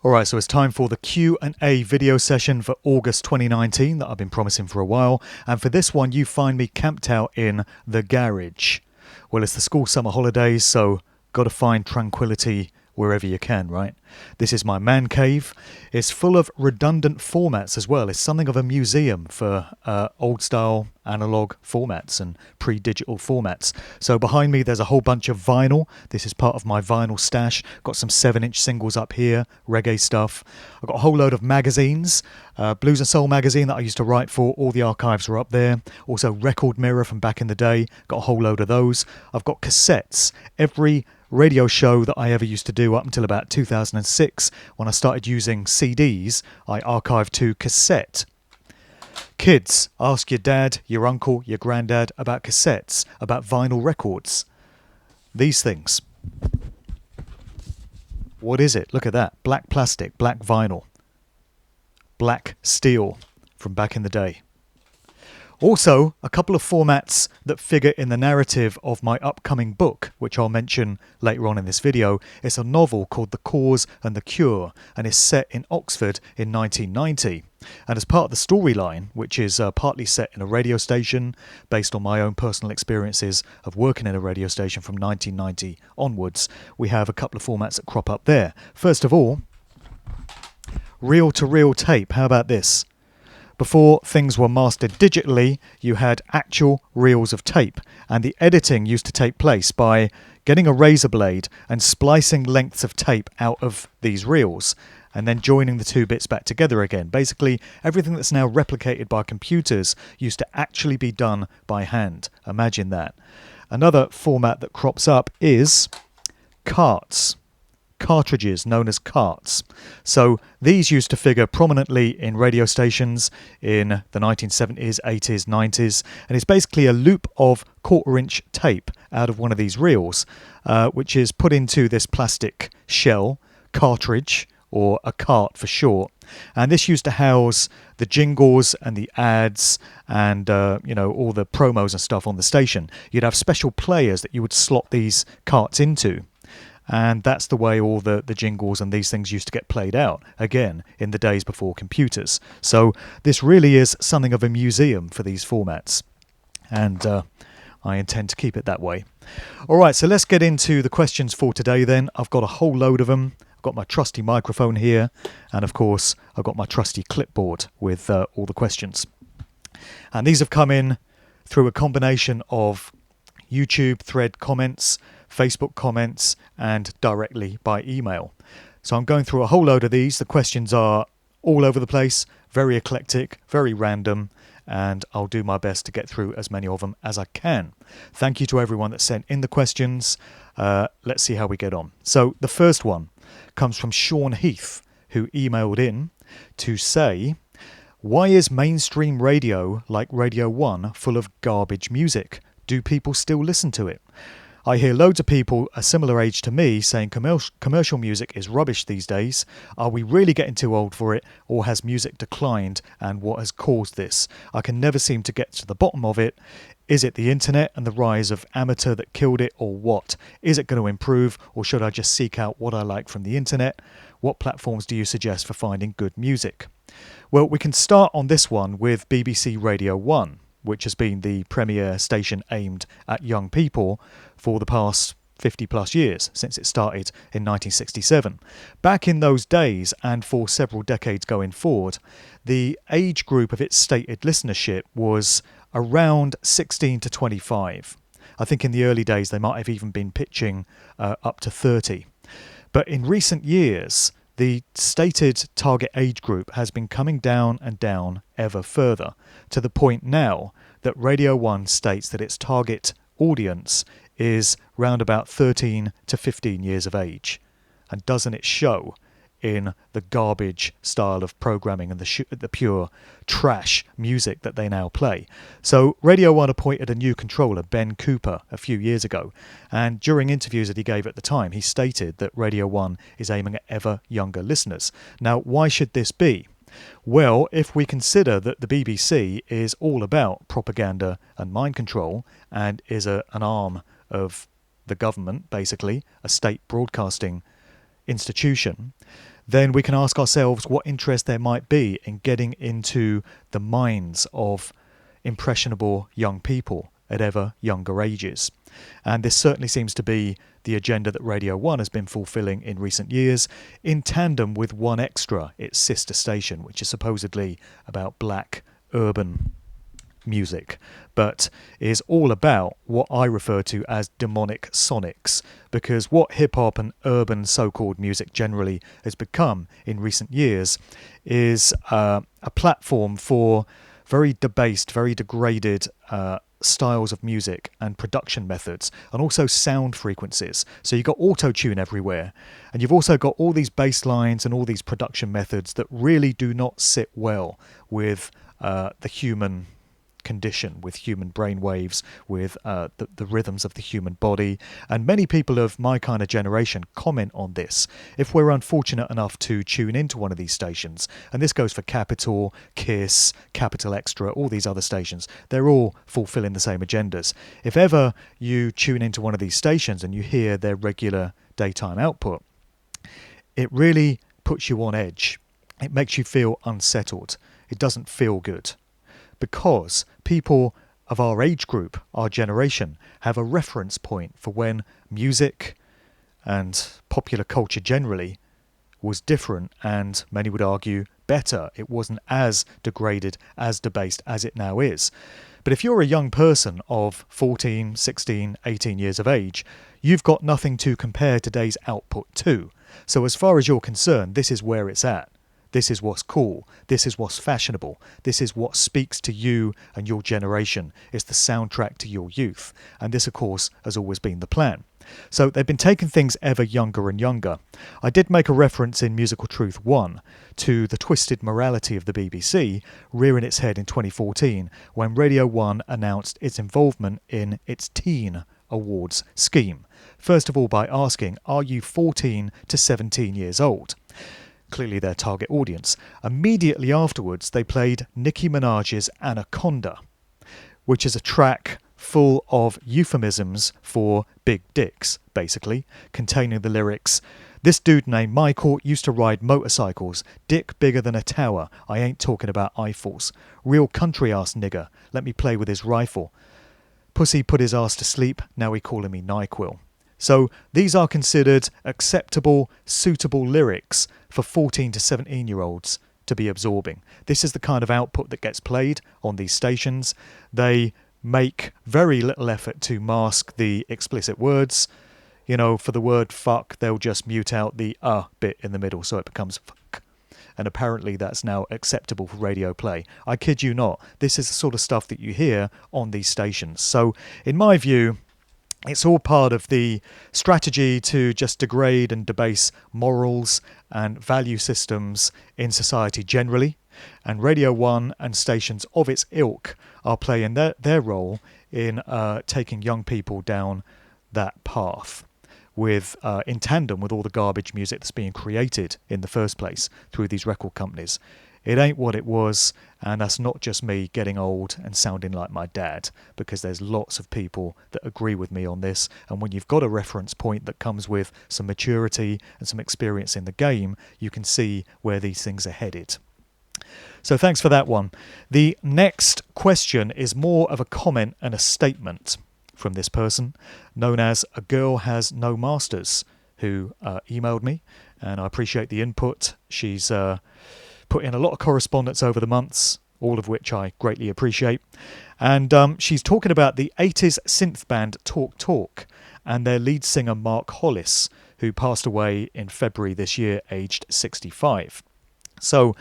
Alright, so it's time for the Q&A video session for August 2019 that I've been promising for a while. And for this one, you find me camped out in the garage. Well, it's the school summer holidays, so got to find tranquility wherever you can, right? This is my man cave. It's full of redundant formats as well. It's something of a museum for old style analog formats and pre-digital formats. So behind me there's a whole bunch of vinyl. This is part of my vinyl stash. Got some 7-inch singles up here, reggae stuff. I've got a whole load of magazines. Blues and Soul magazine that I used to write for, all the archives are up there. Also Record Mirror from back in the day, got a whole load of those. I've got cassettes. Every radio show that I ever used to do up until about 2006, when I started using CDs, I archived to cassette. Kids, ask your dad, your uncle, your granddad about cassettes, about vinyl records. These things. What is it? Look at that. Black plastic, black vinyl, black steel from back in the day. Also, a couple of formats that figure in the narrative of my upcoming book, which I'll mention later on in this video. It's a novel called The Cause and the Cure, and is set in Oxford in 1990. And as part of the storyline, which is partly set in a radio station, based on my own personal experiences of working in a radio station from 1990 onwards, we have a couple of formats that crop up there. First of all, reel-to-reel tape. How about this? Before things were mastered digitally, you had actual reels of tape, and the editing used to take place by getting a razor blade and splicing lengths of tape out of these reels, and then joining the two bits back together again. Basically, everything that's now replicated by computers used to actually be done by hand. Imagine that. Another format that crops up is carts. Cartridges known as carts. So these used to figure prominently in radio stations in the 1970s, 80s, 90s, and it's basically a loop of 1/4-inch tape out of one of these reels, which is put into this plastic shell, cartridge, or a cart for short. And this used to house the jingles and the ads and all the promos and stuff on the station. You'd have special players that you would slot these carts into. And that's the way all the jingles and these things used to get played out, again, in the days before computers. So this really is something of a museum for these formats. And I intend to keep it that way. All right, so let's get into the questions for today then. I've got a whole load of them. I've got my trusty microphone here. And of course, I've got my trusty clipboard with all the questions. And these have come in through a combination of YouTube thread comments, Facebook comments, and directly by email. So I'm going through a whole load of these. The questions are all over the place, very eclectic, very random, and I'll do my best to get through as many of them as I can. Thank you to everyone that sent in the questions. Let's see how we get on. So the first one comes from Sean Heath, who emailed in to say, why is mainstream radio like Radio 1 full of garbage music? Do people still listen to it? I hear loads of people a similar age to me saying commercial music is rubbish these days. Are we really getting too old for it, or has music declined, and what has caused this? I can never seem to get to the bottom of it. Is it the internet and the rise of amateur that killed it, or what? Is it going to improve, or should I just seek out what I like from the internet? What platforms do you suggest for finding good music? Well, we can start on this one with BBC Radio 1, which has been the premier station aimed at young people for the past 50 plus years, since it started in 1967. Back in those days, and for several decades going forward, the age group of its stated listenership was around 16 to 25. I think in the early days they might have even been pitching up to 30. But in recent years, the stated target age group has been coming down and down ever further, to the point now that Radio 1 states that its target audience is round about 13 to 15 years of age. And doesn't it show in the garbage style of programming and the pure trash music that they now play? So Radio 1 appointed a new controller, Ben Cooper, a few years ago, and during interviews that he gave at the time, he stated that Radio 1 is aiming at ever younger listeners. Now, why should this be? Well, if we consider that the BBC is all about propaganda and mind control, and is an arm of the government, basically, a state broadcasting institution, then we can ask ourselves what interest there might be in getting into the minds of impressionable young people at ever younger ages. And this certainly seems to be the agenda that Radio 1 has been fulfilling in recent years, in tandem with 1Extra, its sister station, which is supposedly about black urban music, but is all about what I refer to as demonic sonics, because what hip-hop and urban so-called music generally has become in recent years is a platform for very debased, very degraded styles of music and production methods, and also sound frequencies. So you've got auto-tune everywhere, and you've also got all these bass lines and all these production methods that really do not sit well with the human condition, with human brain waves, with the rhythms of the human body. And many people of my kind of generation comment on this. If we're unfortunate enough to tune into one of these stations, and this goes for Capital, Kiss, Capital Extra, all these other stations, they're all fulfilling the same agendas. If ever you tune into one of these stations and you hear their regular daytime output, it really puts you on edge. It makes you feel unsettled. It doesn't feel good, because people of our age group, our generation, have a reference point for when music and popular culture generally was different, and many would argue better. It wasn't as degraded, as debased as it now is. But if you're a young person of 14, 16, 18 years of age, you've got nothing to compare today's output to. So as far as you're concerned, this is where it's at. This is what's cool. This is what's fashionable. This is what speaks to you and your generation. It's the soundtrack to your youth. And this, of course, has always been the plan. So they've been taking things ever younger and younger. I did make a reference in Musical Truth 1 to the twisted morality of the BBC rearing its head in 2014 when Radio 1 announced its involvement in its teen awards scheme. First of all, by asking, are you 14 to 17 years old? Clearly their target audience. Immediately afterwards, they played Nicki Minaj's Anaconda, which is a track full of euphemisms for big dicks, basically, containing the lyrics, "This dude named Michael used to ride motorcycles, dick bigger than a tower, I ain't talking about Eiffels. Real country ass nigger, let me play with his rifle. Pussy put his ass to sleep, now he calling me NyQuil." So these are considered acceptable, suitable lyrics for 14 to 17-year-olds to be absorbing. This is the kind of output that gets played on these stations. They make very little effort to mask the explicit words. You know, for the word fuck, they'll just mute out the bit in the middle, so it becomes fuck. And apparently that's now acceptable for radio play. I kid you not. This is the sort of stuff that you hear on these stations. So in my view, it's all part of the strategy to just degrade and debase morals and value systems in society generally. And Radio 1 and stations of its ilk are playing their role in taking young people down that path, with in tandem with all the garbage music that's being created in the first place through these record companies. It ain't what it was, and that's not just me getting old and sounding like my dad, because there's lots of people that agree with me on this, and when you've got a reference point that comes with some maturity and some experience in the game, you can see where these things are headed. So thanks for that one. The next question is more of a comment and a statement from this person, known as A Girl Has No Masters, who emailed me, and I appreciate the input. She's put in a lot of correspondence over the months, all of which I greatly appreciate. And she's talking about the 80s synth band Talk Talk and their lead singer Mark Hollis, who passed away in February this year, aged 65. So,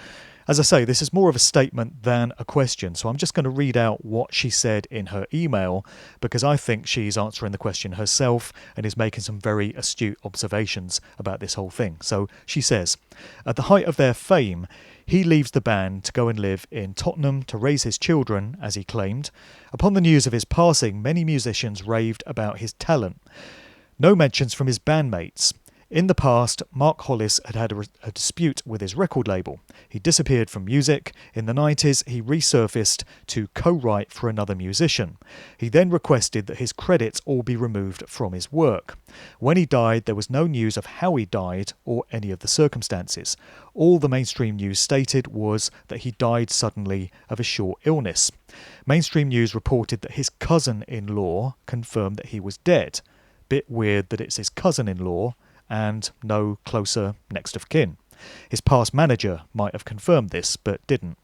as I say, this is more of a statement than a question, so I'm just going to read out what she said in her email, because I think she's answering the question herself and is making some very astute observations about this whole thing. So she says, at the height of their fame, he leaves the band to go and live in Tottenham to raise his children, as he claimed. Upon the news of his passing, many musicians raved about his talent. No mentions from his bandmates. In the past, Mark Hollis had a dispute with his record label. He disappeared from music. In the 90s, he resurfaced to co-write for another musician. He then requested that his credits all be removed from his work. When he died, there was no news of how he died or any of the circumstances. All the mainstream news stated was that he died suddenly of a short illness. Mainstream news reported that his cousin-in-law confirmed that he was dead. Bit weird that it's his cousin-in-law and no closer next of kin. His past manager might have confirmed this, but didn't.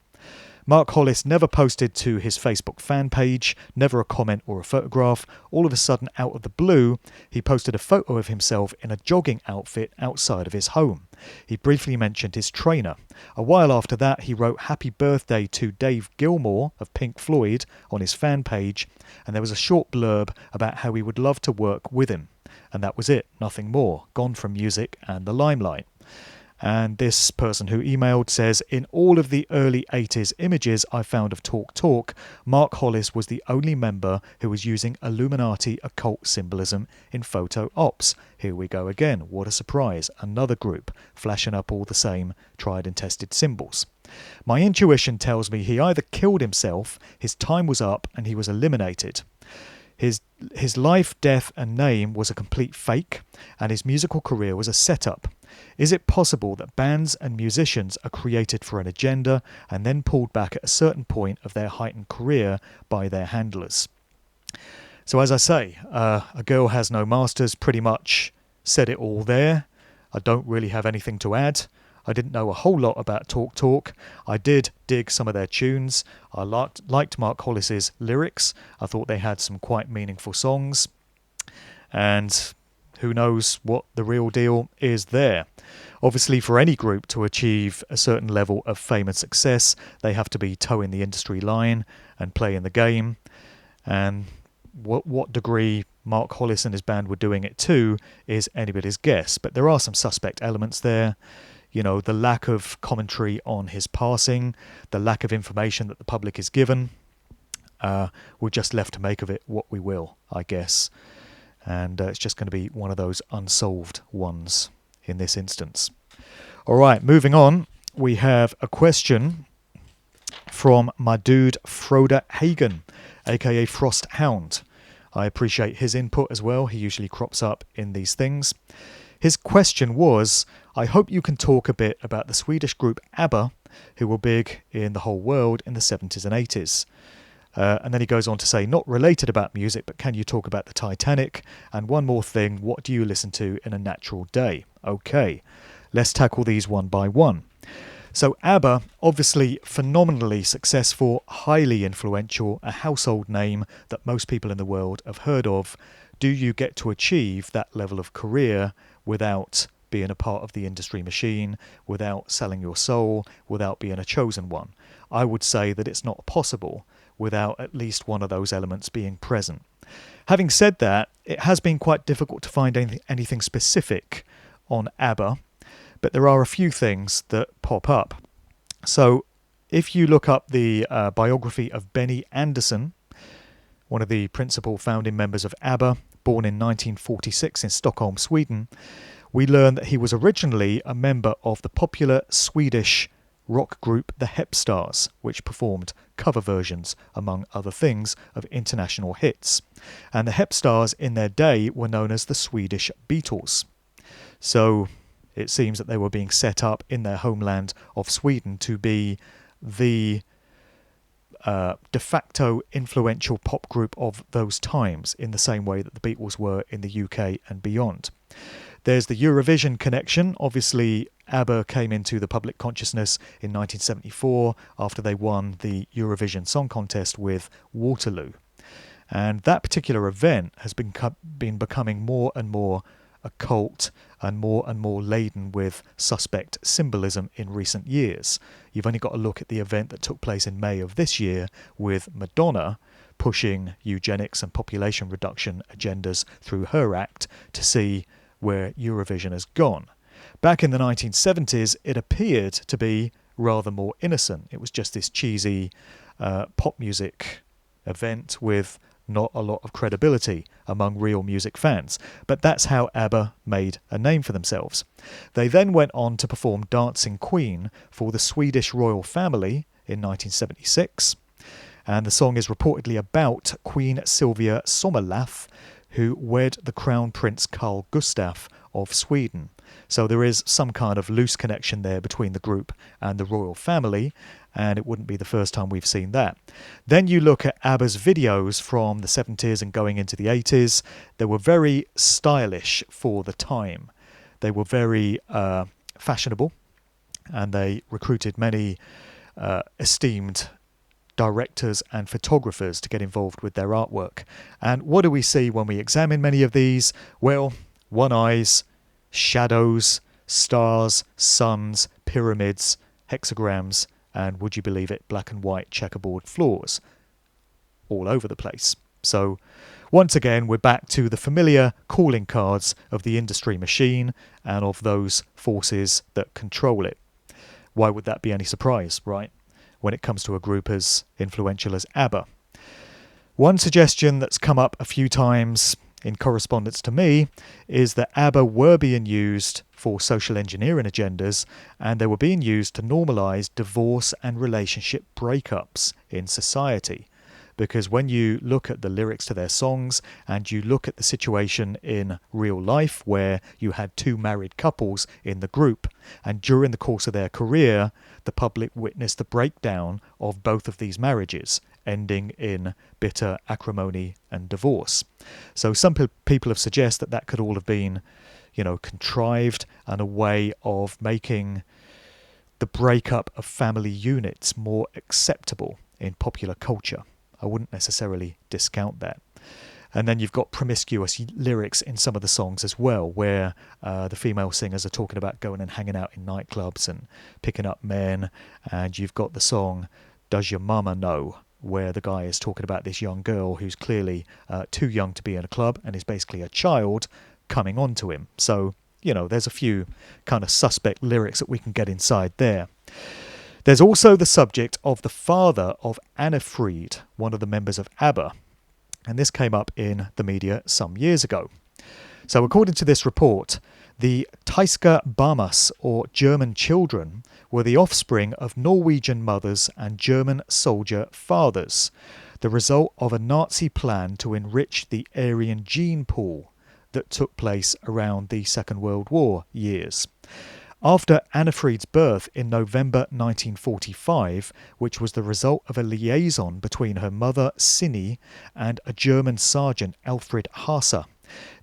Mark Hollis never posted to his Facebook fan page, never a comment or a photograph. All of a sudden, out of the blue, he posted a photo of himself in a jogging outfit outside of his home. He briefly mentioned his trainer. A while after that, he wrote happy birthday to Dave Gilmour of Pink Floyd on his fan page, and there was a short blurb about how he would love to work with him. And that was it, nothing more, gone from music and the limelight. And this person who emailed says, in all of the early 80s images I found of Talk Talk, Mark Hollis was the only member who was using Illuminati occult symbolism in photo ops. Here we go again, what a surprise, another group flashing up all the same tried and tested symbols. My intuition tells me he either killed himself, his time was up and he was eliminated. His life, death and name was a complete fake, and his musical career was a setup. Is it possible that bands and musicians are created for an agenda and then pulled back at a certain point of their heightened career by their handlers? So as I say, A Girl Has No Masters pretty much said it all there. I don't really have anything to add. I didn't know a whole lot about Talk Talk. I did dig some of their tunes. I liked Mark Hollis's lyrics. I thought they had some quite meaningful songs. And who knows what the real deal is there. Obviously, for any group to achieve a certain level of fame and success, they have to be towing the industry line and playing the game. And what degree Mark Hollis and his band were doing it to is anybody's guess. But there are some suspect elements there. You know, the lack of commentary on his passing, the lack of information that the public is given. We're just left to make of it what we will, I guess. And it's just going to be one of those unsolved ones in this instance. All right, moving on. We have a question from my dude Froda Hagen, aka Frost Hound. I appreciate his input as well. He usually crops up in these things. His question was, I hope you can talk a bit about the Swedish group ABBA, who were big in the whole world in the 70s and 80s. And then he goes on to say, not related about music, but can you talk about the Titanic? And one more thing, what do you listen to in a natural day? Okay, let's tackle these one by one. So ABBA, obviously phenomenally successful, highly influential, a household name that most people in the world have heard of. Do you get to achieve that level of career without being a part of the industry machine, without selling your soul, without being a chosen one? I would say that it's not possible without at least one of those elements being present. Having said that, it has been quite difficult to find anything specific on ABBA, but there are a few things that pop up. So if you look up the biography of Benny Andersson, one of the principal founding members of ABBA, born in 1946 in Stockholm, Sweden, we learn that he was originally a member of the popular Swedish rock group the Hepstars, which performed cover versions, among other things, of international hits. And the Hepstars in their day were known as the Swedish Beatles. So it seems that they were being set up in their homeland of Sweden to be the de facto influential pop group of those times, in the same way that the Beatles were in the UK and beyond. There's the Eurovision connection. Obviously, ABBA came into the public consciousness in 1974 after they won the Eurovision Song Contest with Waterloo. And that particular event has been becoming more and more occult and more laden with suspect symbolism in recent years. You've only got to look at the event that took place in May of this year with Madonna pushing eugenics and population reduction agendas through her act to see where Eurovision has gone. Back in the 1970s, it appeared to be rather more innocent. It was just this cheesy pop music event with not a lot of credibility among real music fans, but that's how ABBA made a name for themselves. They then went on to perform Dancing Queen for the Swedish royal family in 1976, and the song is reportedly about Queen Sylvia Sommerlath, who wed the Crown Prince Carl Gustaf of Sweden. So there is some kind of loose connection there between the group and the royal family, and it wouldn't be the first time we've seen that. Then you look at ABBA's videos from the 70s and going into the 80s. They were very stylish for the time. They were very fashionable, and they recruited many esteemed directors and photographers to get involved with their artwork. And what do we see when we examine many of these? Well, one eyes, shadows, stars, suns, pyramids, hexagrams, and would you believe it, black and white checkerboard floors all over the place. So once again, we're back to the familiar calling cards of the industry machine and of those forces that control it. Why would that be any surprise, right, when it comes to a group as influential as ABBA? One suggestion that's come up a few times in correspondence to me is that ABBA were being used for social engineering agendas, and they were being used to normalise divorce and relationship breakups in society. Because when you look at the lyrics to their songs and you look at the situation in real life where you had two married couples in the group, and during the course of their career the public witnessed the breakdown of both of these marriages, ending in bitter acrimony and divorce. So some people have suggested that could all have been, contrived and a way of making the breakup of family units more acceptable in popular culture. I wouldn't necessarily discount that. And then you've got promiscuous lyrics in some of the songs as well, where the female singers are talking about going and hanging out in nightclubs and picking up men. And you've got the song Does Your Mama Know?, where the guy is talking about this young girl who's clearly too young to be in a club and is basically a child coming on to him. So, there's a few kind of suspect lyrics that we can get inside there. There's also the subject of the father of Anna-Fried, one of the members of ABBA, and this came up in the media some years ago. So according to this report, the Tyske Bamas, or German children, were the offspring of Norwegian mothers and German soldier fathers, the result of a Nazi plan to enrich the Aryan gene pool that took place around the Second World War years. After Anna-Fried's birth in November 1945, which was the result of a liaison between her mother Sinny and a German sergeant Alfred Haase,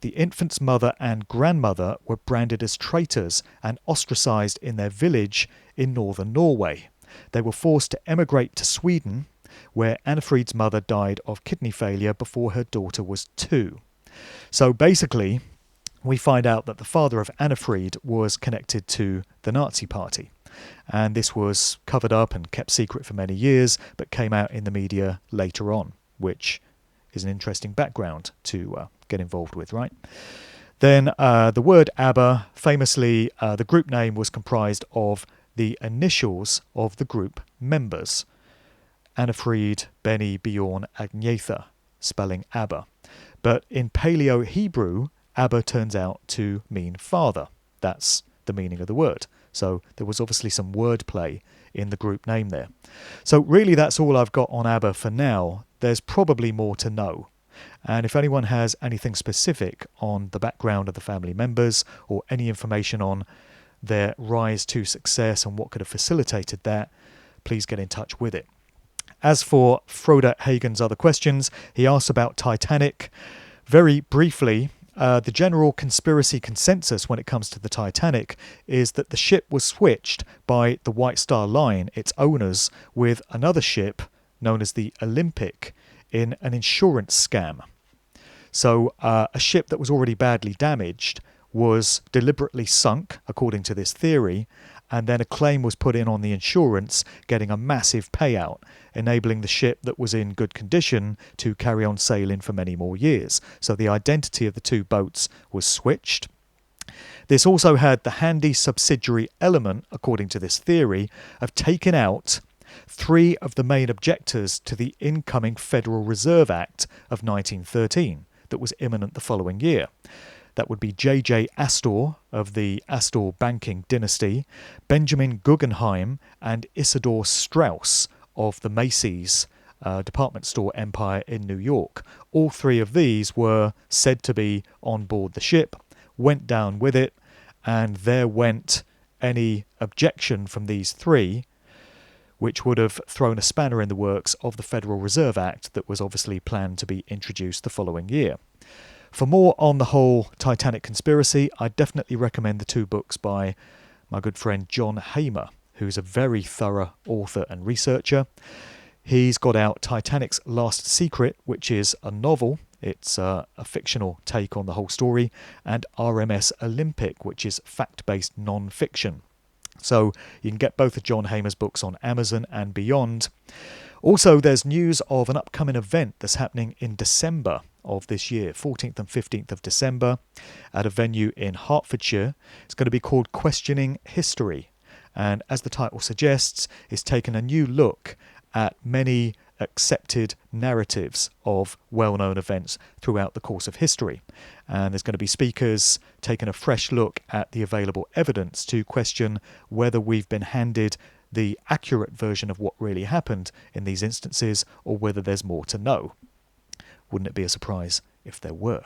the infant's mother and grandmother were branded as traitors and ostracised in their village in northern Norway. They were forced to emigrate to Sweden, where Anna-Fried's mother died of kidney failure before her daughter was 2. So basically, we find out that the father of Anna-Fried was connected to the Nazi Party. And this was covered up and kept secret for many years, but came out in the media later on, which is an interesting background to get involved with, right? Then the word ABBA, famously, the group name was comprised of the initials of the group members. Anna-Fried, Benny, Bjorn, Agnetha, spelling ABBA. But in Paleo-Hebrew, ABBA turns out to mean father. That's the meaning of the word. So there was obviously some wordplay in the group name there. So really that's all I've got on ABBA for now. There's probably more to know. And if anyone has anything specific on the background of the family members or any information on their rise to success and what could have facilitated that, please get in touch with it. As for Frode Hagen's other questions, he asked about Titanic. Very briefly, the general conspiracy consensus when it comes to the Titanic is that the ship was switched by the White Star Line, its owners, with another ship known as the Olympic in an insurance scam. So a ship that was already badly damaged was deliberately sunk, according to this theory, and then a claim was put in on the insurance, getting a massive payout, enabling the ship that was in good condition to carry on sailing for many more years. So the identity of the two boats was switched. This also had the handy subsidiary element, according to this theory, of taking out three of the main objectors to the incoming Federal Reserve Act of 1913 that was imminent the following year. That would be J.J. Astor of the Astor banking dynasty, Benjamin Guggenheim, and Isidor Straus of the Macy's department store empire in New York. All three of these were said to be on board the ship, went down with it, and there went any objection from these three, which would have thrown a spanner in the works of the Federal Reserve Act that was obviously planned to be introduced the following year. For more on the whole Titanic conspiracy, I definitely recommend the two books by my good friend John Hamer, who's a very thorough author and researcher. He's got out Titanic's Last Secret, which is a novel. It's a fictional take on the whole story, and RMS Olympic, which is fact-based non-fiction. So you can get both of John Hamer's books on Amazon and beyond. Also, there's news of an upcoming event that's happening in December of this year, 14th and 15th of December, at a venue in Hertfordshire. It's going to be called Questioning History, and as the title suggests, it's taken a new look at many accepted narratives of well-known events throughout the course of history. And there's going to be speakers taking a fresh look at the available evidence to question whether we've been handed the accurate version of what really happened in these instances, or whether there's more to know. Wouldn't it be a surprise if there were?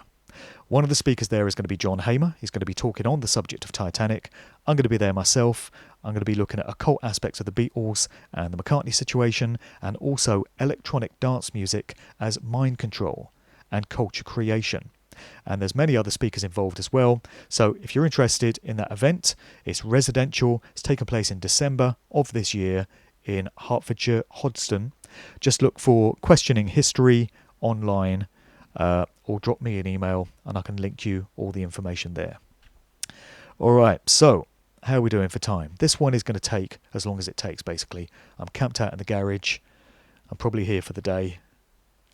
One of the speakers there is going to be John Hamer. He's going to be talking on the subject of Titanic. I'm going to be there myself. I'm going to be looking at occult aspects of the Beatles and the McCartney situation, and also electronic dance music as mind control and culture creation. And there's many other speakers involved as well. So if you're interested in that event, it's residential. It's taking place in December of this year in Hertfordshire, Hoddesdon. Just look for Questioning History online, or drop me an email and I can link you all the information there. All right, so how are we doing for time? This one is going to take as long as it takes, basically. I'm camped out in the garage. I'm probably here for the day.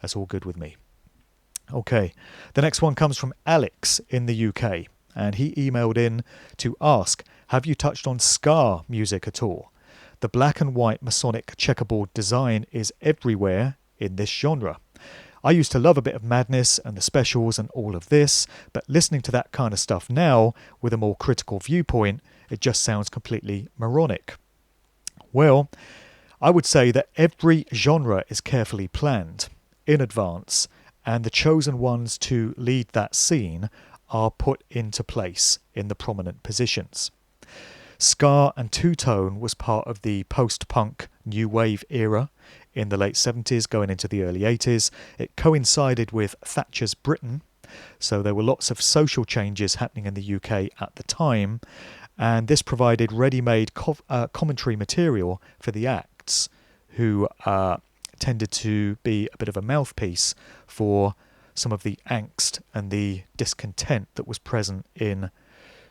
That's all good with me. Okay, the next one comes from Alex in the UK, and he emailed in to ask, have you touched on ska music at all? The black and white Masonic checkerboard design is everywhere in this genre. I used to love a bit of Madness and the Specials and all of this, but listening to that kind of stuff now with a more critical viewpoint, it just sounds completely moronic. Well, I would say that every genre is carefully planned in advance, and the chosen ones to lead that scene are put into place in the prominent positions. Ska and two-tone was part of the post-punk new wave era in the late 70s going into the early 80s. It coincided with Thatcher's Britain, so there were lots of social changes happening in the UK at the time, and this provided ready-made commentary material for the acts, who tended to be a bit of a mouthpiece for some of the angst and the discontent that was present in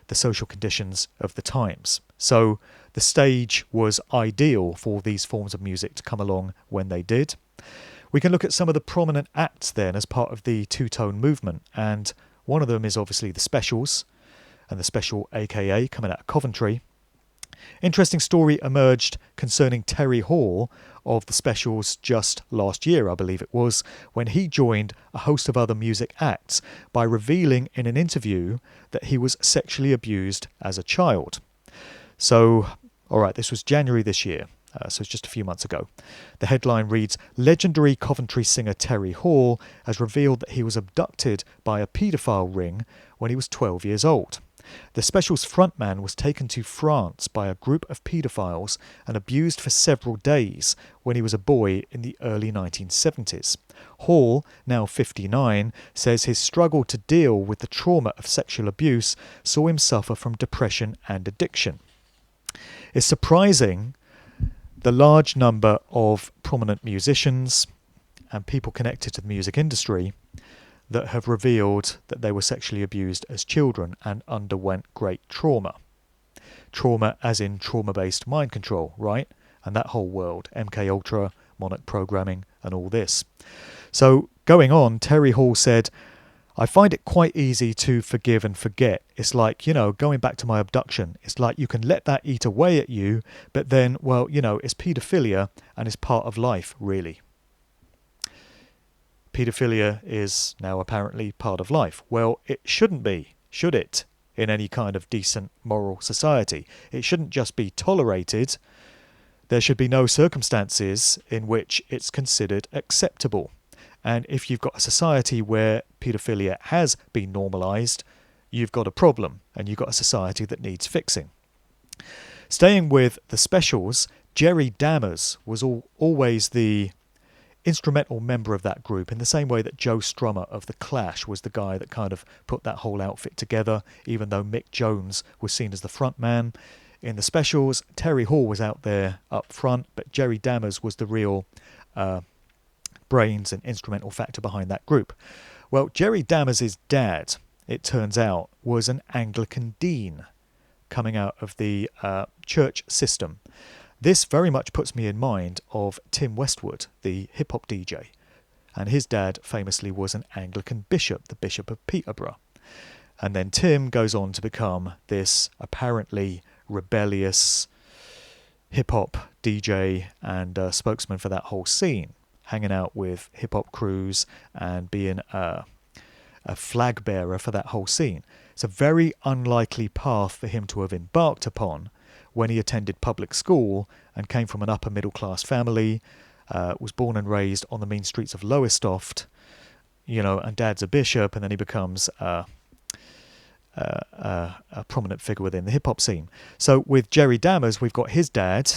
the social conditions of the times. So the stage was ideal for these forms of music to come along when they did. We can look at some of the prominent acts then as part of the two-tone movement, and one of them is obviously the Specials, and the Special AKA coming out of Coventry. Interesting story emerged concerning Terry Hall of the Specials just last year, I believe it was, when he joined a host of other music acts by revealing in an interview that he was sexually abused as a child. So, alright, this was January this year, so it's just a few months ago. The headline reads, legendary Coventry singer Terry Hall has revealed that he was abducted by a paedophile ring when he was 12 years old. The Specials frontman was taken to France by a group of paedophiles and abused for several days when he was a boy in the early 1970s. Hall, now 59, says his struggle to deal with the trauma of sexual abuse saw him suffer from depression and addiction. It's surprising the large number of prominent musicians and people connected to the music industry that have revealed that they were sexually abused as children and underwent great trauma. Trauma as in trauma-based mind control, right? And that whole world, MK Ultra, Monarch programming and all this. So going on, Terry Hall said, I find it quite easy to forgive and forget. It's like, going back to my abduction, it's like you can let that eat away at you, but then, well, it's paedophilia and it's part of life, really. Paedophilia is now apparently part of life. Well, it shouldn't be, should it, in any kind of decent moral society? It shouldn't just be tolerated. There should be no circumstances in which it's considered acceptable. And if you've got a society where paedophilia has been normalised, you've got a problem, and you've got a society that needs fixing. Staying with the specials, Jerry Dammers was always the instrumental member of that group, in the same way that Joe Strummer of The Clash was the guy that kind of put that whole outfit together, even though Mick Jones was seen as the front man. In the specials, Terry Hall was out there up front, but Jerry Dammers was the real brains and instrumental factor behind that group. Well, Jerry Dammers' dad, it turns out, was an Anglican dean coming out of the church system. This very much puts me in mind of Tim Westwood, the hip-hop DJ, and his dad famously was an Anglican bishop, the Bishop of Peterborough. And then Tim goes on to become this apparently rebellious hip-hop DJ and spokesman for that whole scene, hanging out with hip-hop crews and being a flag bearer for that whole scene. It's a very unlikely path for him to have embarked upon when he attended public school and came from an upper middle class family, was born and raised on the mean streets of Lowestoft, and dad's a bishop, and then he becomes a prominent figure within the hip-hop scene. So with Jerry Dammers, we've got his dad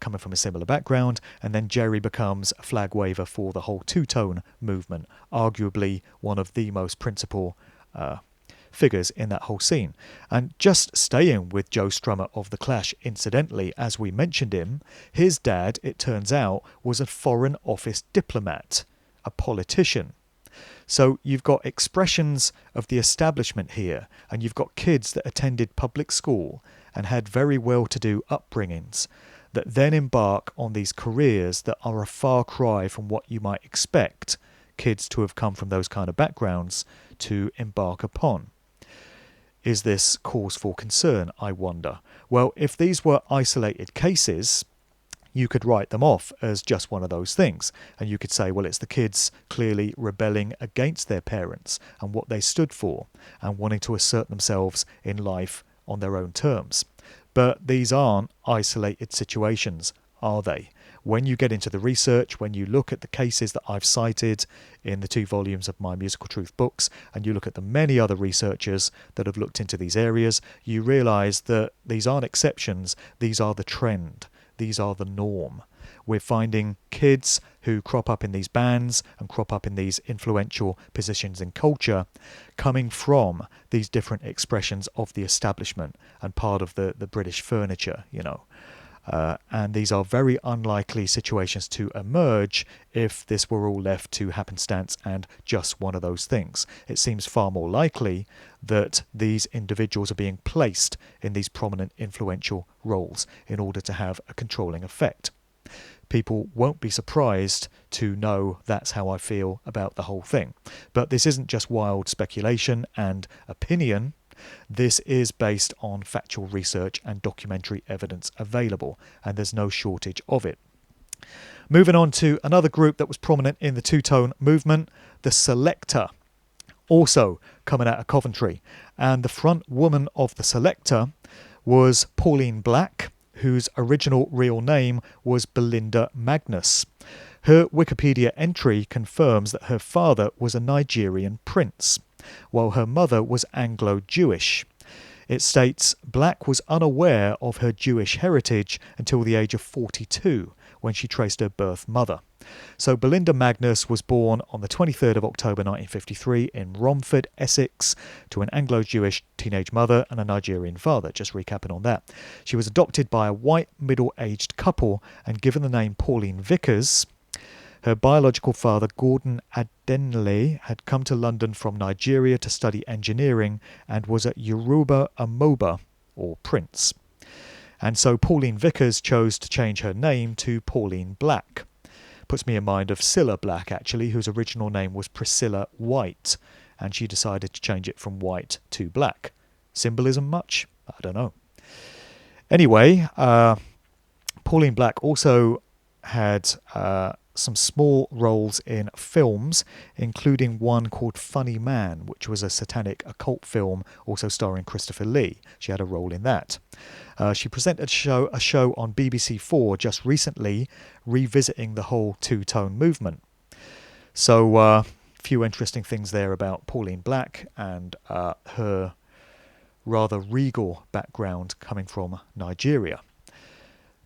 coming from a similar background, and then Jerry becomes a flag waver for the whole two-tone movement, arguably one of the most principal figures in that whole scene. And just staying with Joe Strummer of The Clash, incidentally, as we mentioned him, his dad, it turns out, was a Foreign Office diplomat, a politician. So you've got expressions of the establishment here, and you've got kids that attended public school and had very well-to-do upbringings that then embark on these careers that are a far cry from what you might expect kids to have come from those kind of backgrounds to embark upon. Is this cause for concern, I wonder? Well, if these were isolated cases, you could write them off as just one of those things. And you could say, well, it's the kids clearly rebelling against their parents and what they stood for and wanting to assert themselves in life on their own terms. But these aren't isolated situations, are they? When you get into the research, when you look at the cases that I've cited in the 2 volumes of my Musical Truth books, and you look at the many other researchers that have looked into these areas, you realise that these aren't exceptions, these are the trend, these are the norm. We're finding kids who crop up in these bands and crop up in these influential positions in culture coming from these different expressions of the establishment and part of the British furniture, and these are very unlikely situations to emerge if this were all left to happenstance and just one of those things. It seems far more likely that these individuals are being placed in these prominent influential roles in order to have a controlling effect. People won't be surprised to know that's how I feel about the whole thing. But this isn't just wild speculation and opinion. This is based on factual research and documentary evidence available, and there's no shortage of it. Moving on to another group that was prominent in the two-tone movement, the Selector, also coming out of Coventry. And the front woman of the Selector was Pauline Black, whose original real name was Belinda Magnus. Her Wikipedia entry confirms that her father was a Nigerian prince, while her mother was Anglo-Jewish. It states Black was unaware of her Jewish heritage until the age of 42, when she traced her birth mother. So Belinda Magnus was born on the 23rd of October 1953 in Romford, Essex, to an Anglo-Jewish teenage mother and a Nigerian father, just recapping on that. She was adopted by a white middle-aged couple and given the name Pauline Vickers. Her biological father, Gordon Adenle, had come to London from Nigeria to study engineering and was a Yoruba Amoba, or prince. And so Pauline Vickers chose to change her name to Pauline Black. Puts me in mind of Cilla Black, actually, whose original name was Priscilla White. and she decided to change it from white to black. Symbolism much? I don't know. Anyway, Pauline Black also had some small roles in films, including one called Funny Man, which was a satanic occult film also starring Christopher Lee. She had a role in that. She presented a show on BBC4 just recently, revisiting the whole two-tone movement. So a few interesting things there about Pauline Black and her rather regal background coming from Nigeria.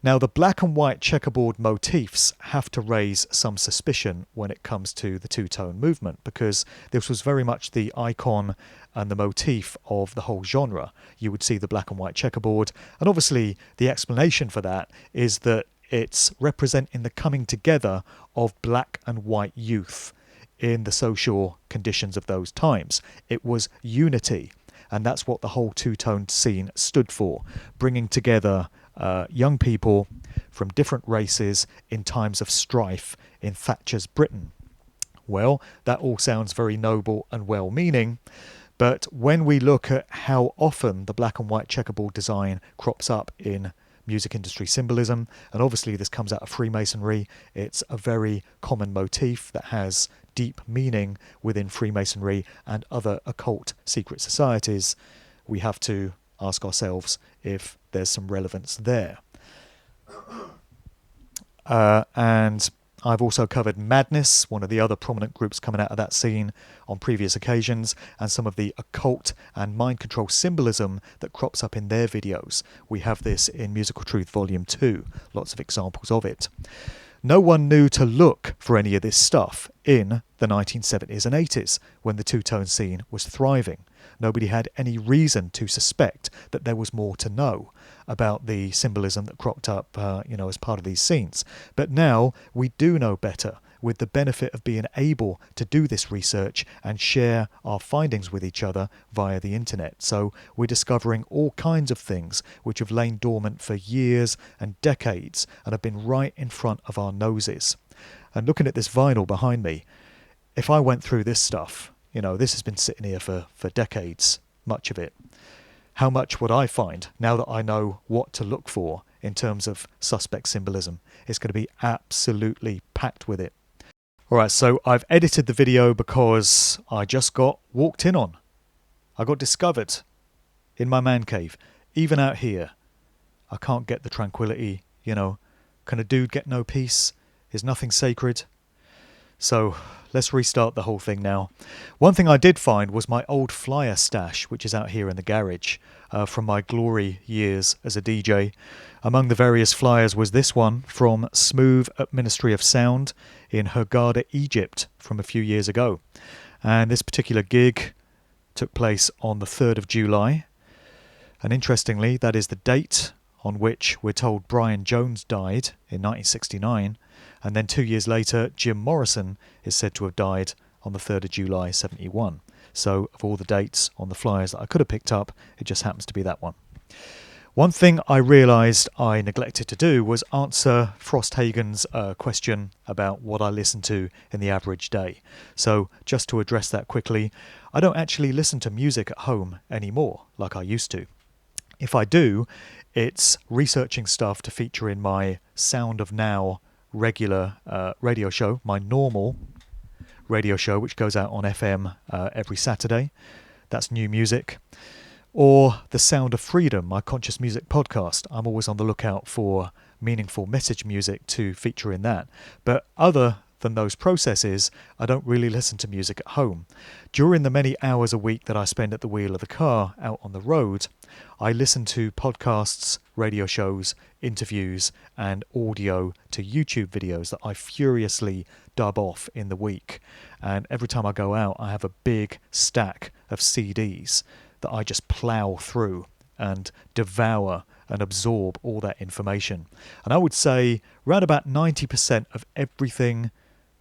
Now, the black and white checkerboard motifs have to raise some suspicion when it comes to the two-tone movement, because this was very much the icon and the motif of the whole genre. You would see the black and white checkerboard, and obviously the explanation for that is that it's representing the coming together of black and white youth in the social conditions of those times. It was unity, and that's what the whole two-tone scene stood for, bringing together young people from different races in times of strife in Thatcher's Britain. Well, that all sounds very noble and well-meaning, but when we look at how often the black and white checkerboard design crops up in music industry symbolism, and obviously this comes out of Freemasonry, it's a very common motif that has deep meaning within Freemasonry and other occult secret societies, we have to ask ourselves if there's some relevance there. And I've also covered Madness, one of the other prominent groups coming out of that scene on previous occasions, and some of the occult and mind control symbolism that crops up in their videos. We have this in Musical Truth Volume 2, lots of examples of it. No one knew to look for any of this stuff in the 1970s and 80s when the two-tone scene was thriving. Nobody had any reason to suspect that there was more to know about the symbolism that cropped up, as part of these scenes. But now we do know better, with the benefit of being able to do this research and share our findings with each other via the internet. So we're discovering all kinds of things which have lain dormant for years and decades and have been right in front of our noses. And looking at this vinyl behind me, if I went through this stuff, this has been sitting here for decades, much of it. How much would I find now that I know what to look for in terms of suspect symbolism? It's going to be absolutely packed with it. Alright, so I've edited the video because I just got walked in on. I got discovered in my man cave, even out here. I can't get the tranquility, Can a dude get no peace? Is nothing sacred? So let's restart the whole thing now. One thing I did find was my old flyer stash, which is out here in the garage, from my glory years as a DJ. Among the various flyers was this one from Smooth at Ministry of Sound in Hurghada, Egypt from a few years ago. And this particular gig took place on the 3rd of July. And interestingly, that is the date on which we're told Brian Jones died in 1969. And then 2 years later, Jim Morrison is said to have died on the 3rd of July, 71. So of all the dates on the flyers that I could have picked up, it just happens to be that one. One thing I realised I neglected to do was answer Frost Hagen's question about what I listen to in the average day. So just to address that quickly, I don't actually listen to music at home anymore like I used to. If I do, it's researching stuff to feature in my Sound of Now regular radio show, my normal radio show, which goes out on FM every Saturday. That's new music. Or the Sound of Freedom, my conscious music podcast. I'm always on the lookout for meaningful message music to feature in that. But other than those processes, I don't really listen to music at home. During the many hours a week that I spend at the wheel of the car out on the road, I listen to podcasts, radio shows, interviews, and audio to YouTube videos that I furiously dub off in the week. And every time I go out, I have a big stack of CDs that I just plough through and devour and absorb all that information. And I would say around about 90% of everything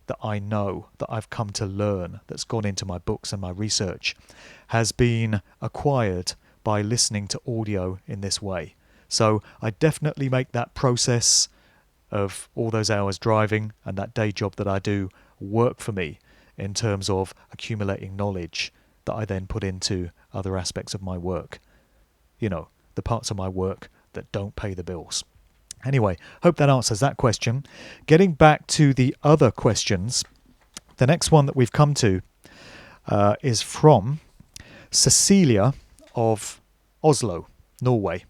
that I know, that I've come to learn, that's gone into my books and my research, has been acquired by listening to audio in this way. So I definitely make that process of all those hours driving and that day job that I do work for me in terms of accumulating knowledge that I then put into other aspects of my work. You know, the parts of my work that don't pay the bills. Anyway, hope that answers that question. Getting back to the other questions, the next one that we've come to is from Cecilia of Oslo, Norway.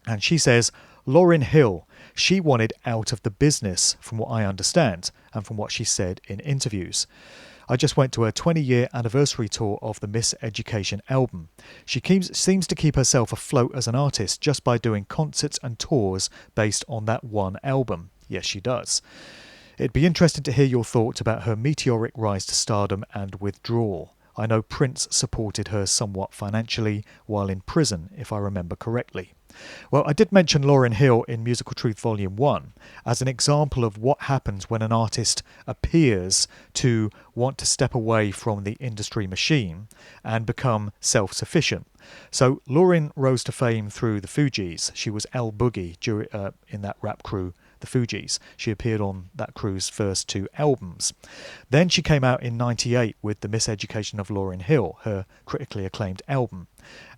And she says, Lauryn Hill, she wanted out of the business from what I understand and from what she said in interviews. I just went to her 20-year anniversary tour of the Miss Education album. She seems to keep herself afloat as an artist just by doing concerts and tours based on that one album. Yes, she does. It'd be interesting to hear your thoughts about her meteoric rise to stardom and withdrawal. I know Prince supported her somewhat financially while in prison, if I remember correctly. Well, I did mention Lauryn Hill in Musical Truth Volume 1 as an example of what happens when an artist appears to want to step away from the industry machine and become self-sufficient. So Lauryn rose to fame through the Fugees. She was El Boogie in that rap crew, the Fugees. She appeared on that crew's first 2 albums. Then she came out in 98 with The Miseducation of Lauryn Hill, her critically acclaimed album.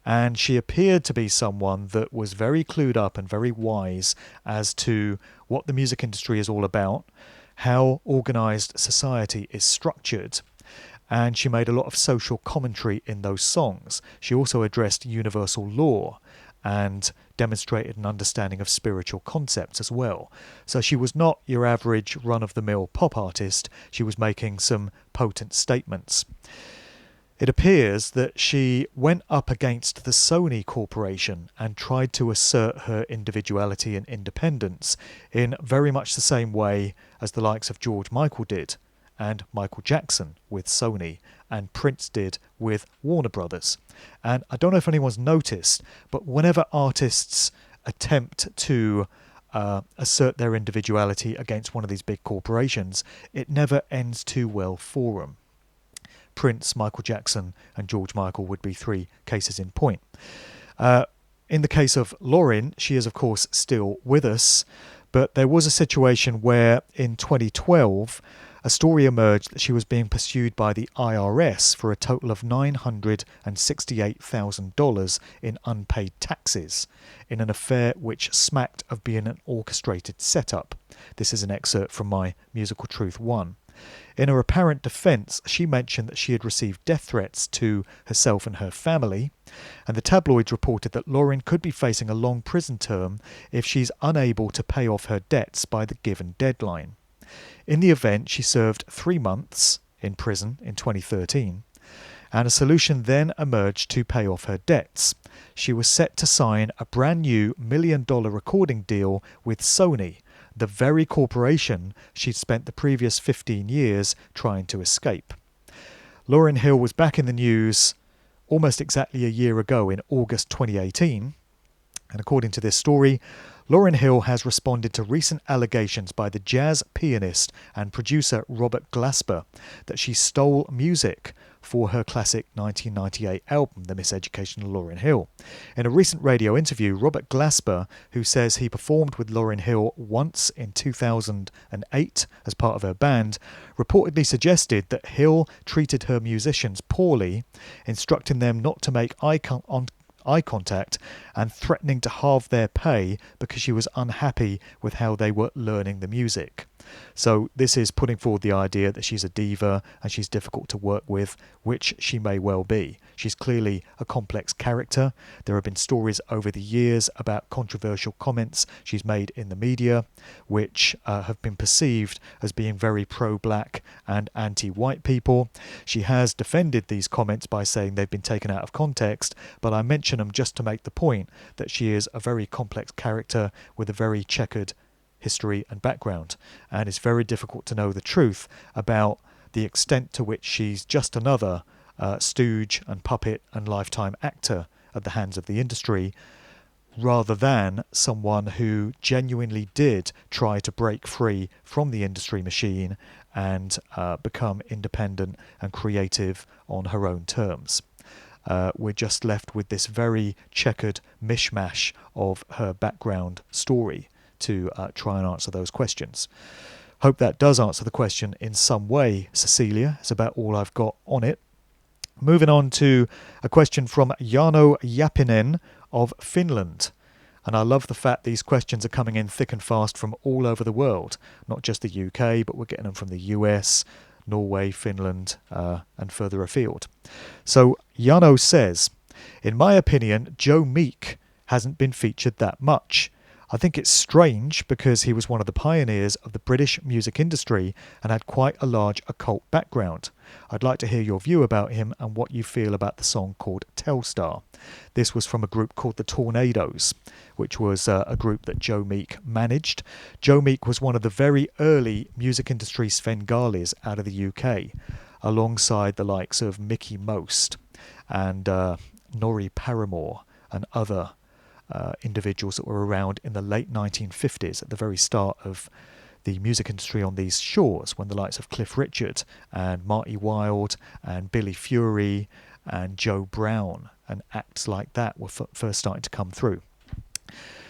And she appeared to be someone that was very clued up and very wise as to what the music industry is all about, how organised society is structured, and she made a lot of social commentary in those songs. She also addressed universal law and demonstrated an understanding of spiritual concepts as well. So she was not your average run-of-the-mill pop artist. She was making some potent statements. It appears that she went up against the Sony Corporation and tried to assert her individuality and independence in very much the same way as the likes of George Michael did, and Michael Jackson with Sony, and Prince did with Warner Brothers. And I don't know if anyone's noticed, but whenever artists attempt to assert their individuality against one of these big corporations, it never ends too well for them. Prince, Michael Jackson and George Michael would be 3 cases in point. In the case of Lauryn, she is of course still with us, but there was a situation where in 2012 a story emerged that she was being pursued by the IRS for a total of $968,000 in unpaid taxes in an affair which smacked of being an orchestrated setup. This is an excerpt from my Musical Truth 1. In her apparent defence, she mentioned that she had received death threats to herself and her family, and the tabloids reported that Lauryn could be facing a long prison term if she's unable to pay off her debts by the given deadline. In the event, she served 3 months in prison in 2013, and a solution then emerged to pay off her debts. She was set to sign a brand new $1 million recording deal with Sony, the very corporation she'd spent the previous 15 years trying to escape. Lauryn Hill was back in the news almost exactly a year ago in August 2018, and according to this story, Lauryn Hill has responded to recent allegations by the jazz pianist and producer Robert Glasper that she stole music for her classic 1998 album, The Miseducation of Lauryn Hill. In a recent radio interview, Robert Glasper, who says he performed with Lauryn Hill once in 2008 as part of her band, reportedly suggested that Hill treated her musicians poorly, instructing them not to make eye contact and threatening to halve their pay because she was unhappy with how they were learning the music. So this is putting forward the idea that she's a diva and she's difficult to work with, which she may well be. She's clearly a complex character. There have been stories over the years about controversial comments she's made in the media, which have been perceived as being very pro-black and anti-white people. She has defended these comments by saying they've been taken out of context, but I mention them just to make the point that she is a very complex character with a very checkered history and background, and it's very difficult to know the truth about the extent to which she's just another stooge and puppet and lifetime actor at the hands of the industry, rather than someone who genuinely did try to break free from the industry machine and become independent and creative on her own terms. We're just left with this very checkered mishmash of her background story to try and answer those questions. Hope that does answer the question in some way, Cecilia. It's about all I've got on it. Moving on to a question from Jarno Japinen of Finland. And I love the fact these questions are coming in thick and fast from all over the world, not just the UK, but we're getting them from the US, Norway, Finland, and further afield. So Jarno says, in my opinion, Joe Meek hasn't been featured that much. I think it's strange because he was one of the pioneers of the British music industry and had quite a large occult background. I'd like to hear your view about him and what you feel about the song called Telstar. This was from a group called the Tornadoes, which was a group that Joe Meek managed. Joe Meek was one of the very early music industry Svengalis out of the UK, alongside the likes of Mickey Most and Norrie Paramore and other individuals that were around in the late 1950s, at the very start of the music industry on these shores, when the likes of Cliff Richard and Marty Wilde and Billy Fury and Joe Brown and acts like that were first starting to come through.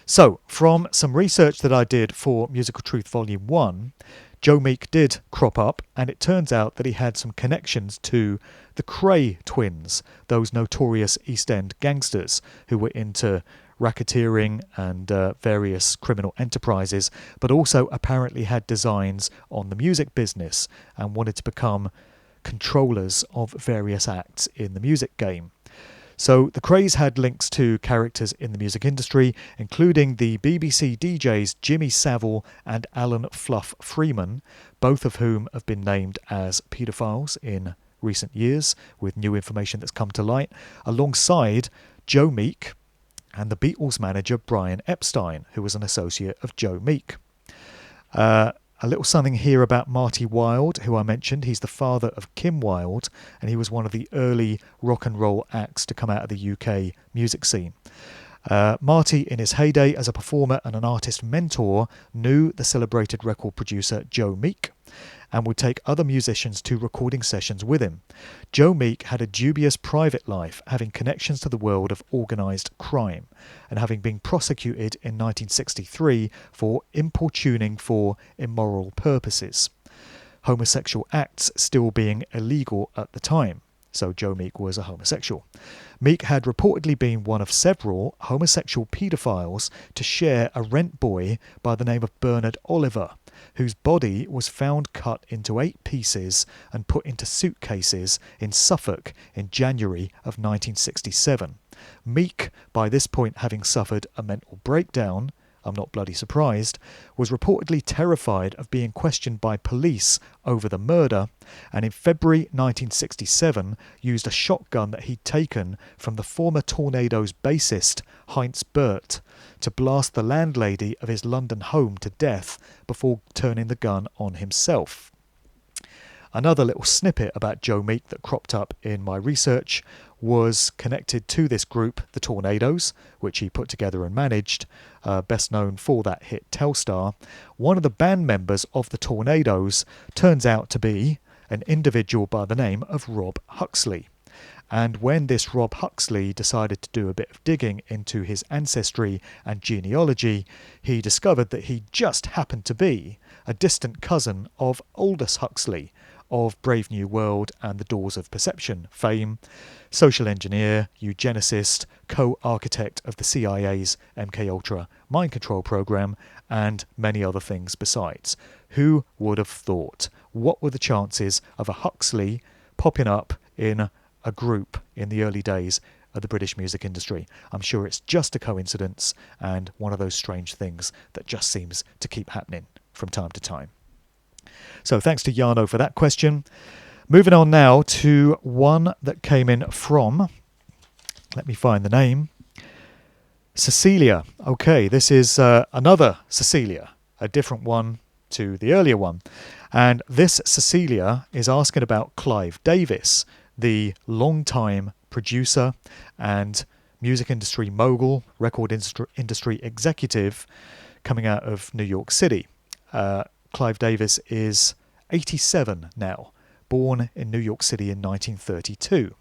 So, from some research that I did for Musical Truth Volume 1, Joe Meek did crop up, and it turns out that he had some connections to the Kray twins, those notorious East End gangsters who were into racketeering and various criminal enterprises, but also apparently had designs on the music business and wanted to become controllers of various acts in the music game. So the Krays had links to characters in the music industry, including the BBC DJs Jimmy Savile and Alan Fluff Freeman, both of whom have been named as paedophiles in recent years, with new information that's come to light, alongside Joe Meek and the Beatles manager Brian Epstein, who was an associate of Joe Meek. A little something here about Marty Wilde, who I mentioned. He's the father of Kim Wilde, and he was one of the early rock and roll acts to come out of the UK music scene. Marty, in his heyday as a performer and an artist mentor, knew the celebrated record producer Joe Meek and would take other musicians to recording sessions with him. Joe Meek had a dubious private life, having connections to the world of organised crime and having been prosecuted in 1963 for importuning for immoral purposes, homosexual acts still being illegal at the time. So Joe Meek was a homosexual. Meek had reportedly been one of several homosexual paedophiles to share a rent boy by the name of Bernard Oliver, whose body was found cut into 8 pieces and put into suitcases in Suffolk in January of 1967. Meek, by this point having suffered a mental breakdown, I'm not bloody surprised, was reportedly terrified of being questioned by police over the murder, and in February 1967 used a shotgun that he'd taken from the former Tornadoes bassist Heinz Burt to blast the landlady of his London home to death before turning the gun on himself. Another little snippet about Joe Meek that cropped up in my research was connected to this group, the Tornadoes, which he put together and managed, best known for that hit Telstar. One of the band members of the Tornadoes turns out to be an individual by the name of Rob Huxley. And when this Rob Huxley decided to do a bit of digging into his ancestry and genealogy, he discovered that he just happened to be a distant cousin of Aldous Huxley of Brave New World and the Doors of Perception fame, social engineer, eugenicist, co-architect of the CIA's MKUltra mind control program, and many other things besides. Who would have thought? What were the chances of a Huxley popping up in a group in the early days of the British music industry? I'm sure it's just a coincidence and one of those strange things that just seems to keep happening from time to time. So thanks to Jarno for that question. Moving on now to one that came in from, let me find the name, Cecilia. Okay, this is another Cecilia, a different one to the earlier one. And this Cecilia is asking about Clive Davis, the long-time producer and music industry mogul, record industry executive coming out of New York City. Clive Davis is 87 now, born in New York City in 1932.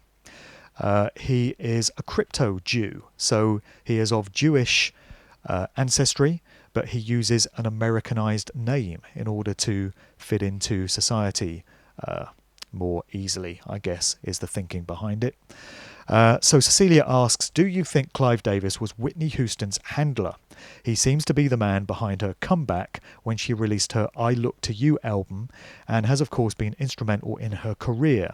He is a crypto Jew, so he is of Jewish ancestry, but he uses an Americanized name in order to fit into society more easily, I guess, is the thinking behind it. So Cecilia asks, do you think Clive Davis was Whitney Houston's handler? He seems to be the man behind her comeback when she released her I Look to You album, and has of course been instrumental in her career.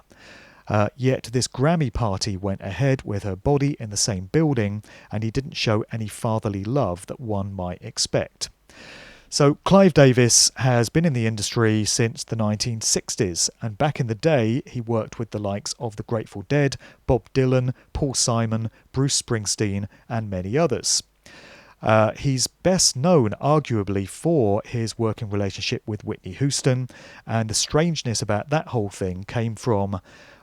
Yet this Grammy party went ahead with her body in the same building, and he didn't show any fatherly love that one might expect. So Clive Davis has been in the industry since the 1960s, and back in the day he worked with the likes of the Grateful Dead, Bob Dylan, Paul Simon, Bruce Springsteen and many others. He's best known arguably for his working relationship with Whitney Houston, and the strangeness about that whole thing came from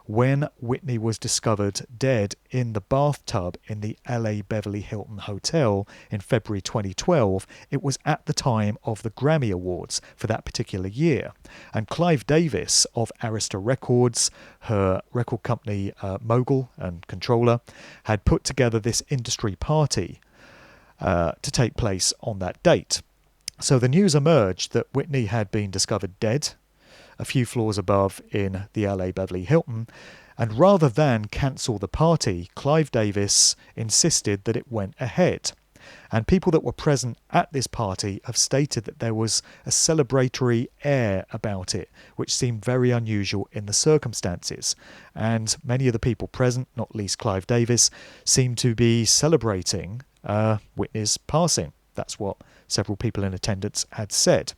when Whitney was discovered dead in the bathtub in the LA Beverly Hilton Hotel in February 2012. It was at the time of the Grammy Awards for that particular year. And Clive Davis of Arista Records, her record company mogul and controller, had put together this industry party to take place on that date. So the news emerged that Whitney had been discovered dead a few floors above in the LA Beverly Hilton, and rather than cancel the party, Clive Davis insisted that it went ahead. And people that were present at this party have stated that there was a celebratory air about it, which seemed very unusual in the circumstances. And many of the people present, not least Clive Davis, seemed to be celebrating Whitney's passing. That's what several people in attendance had said.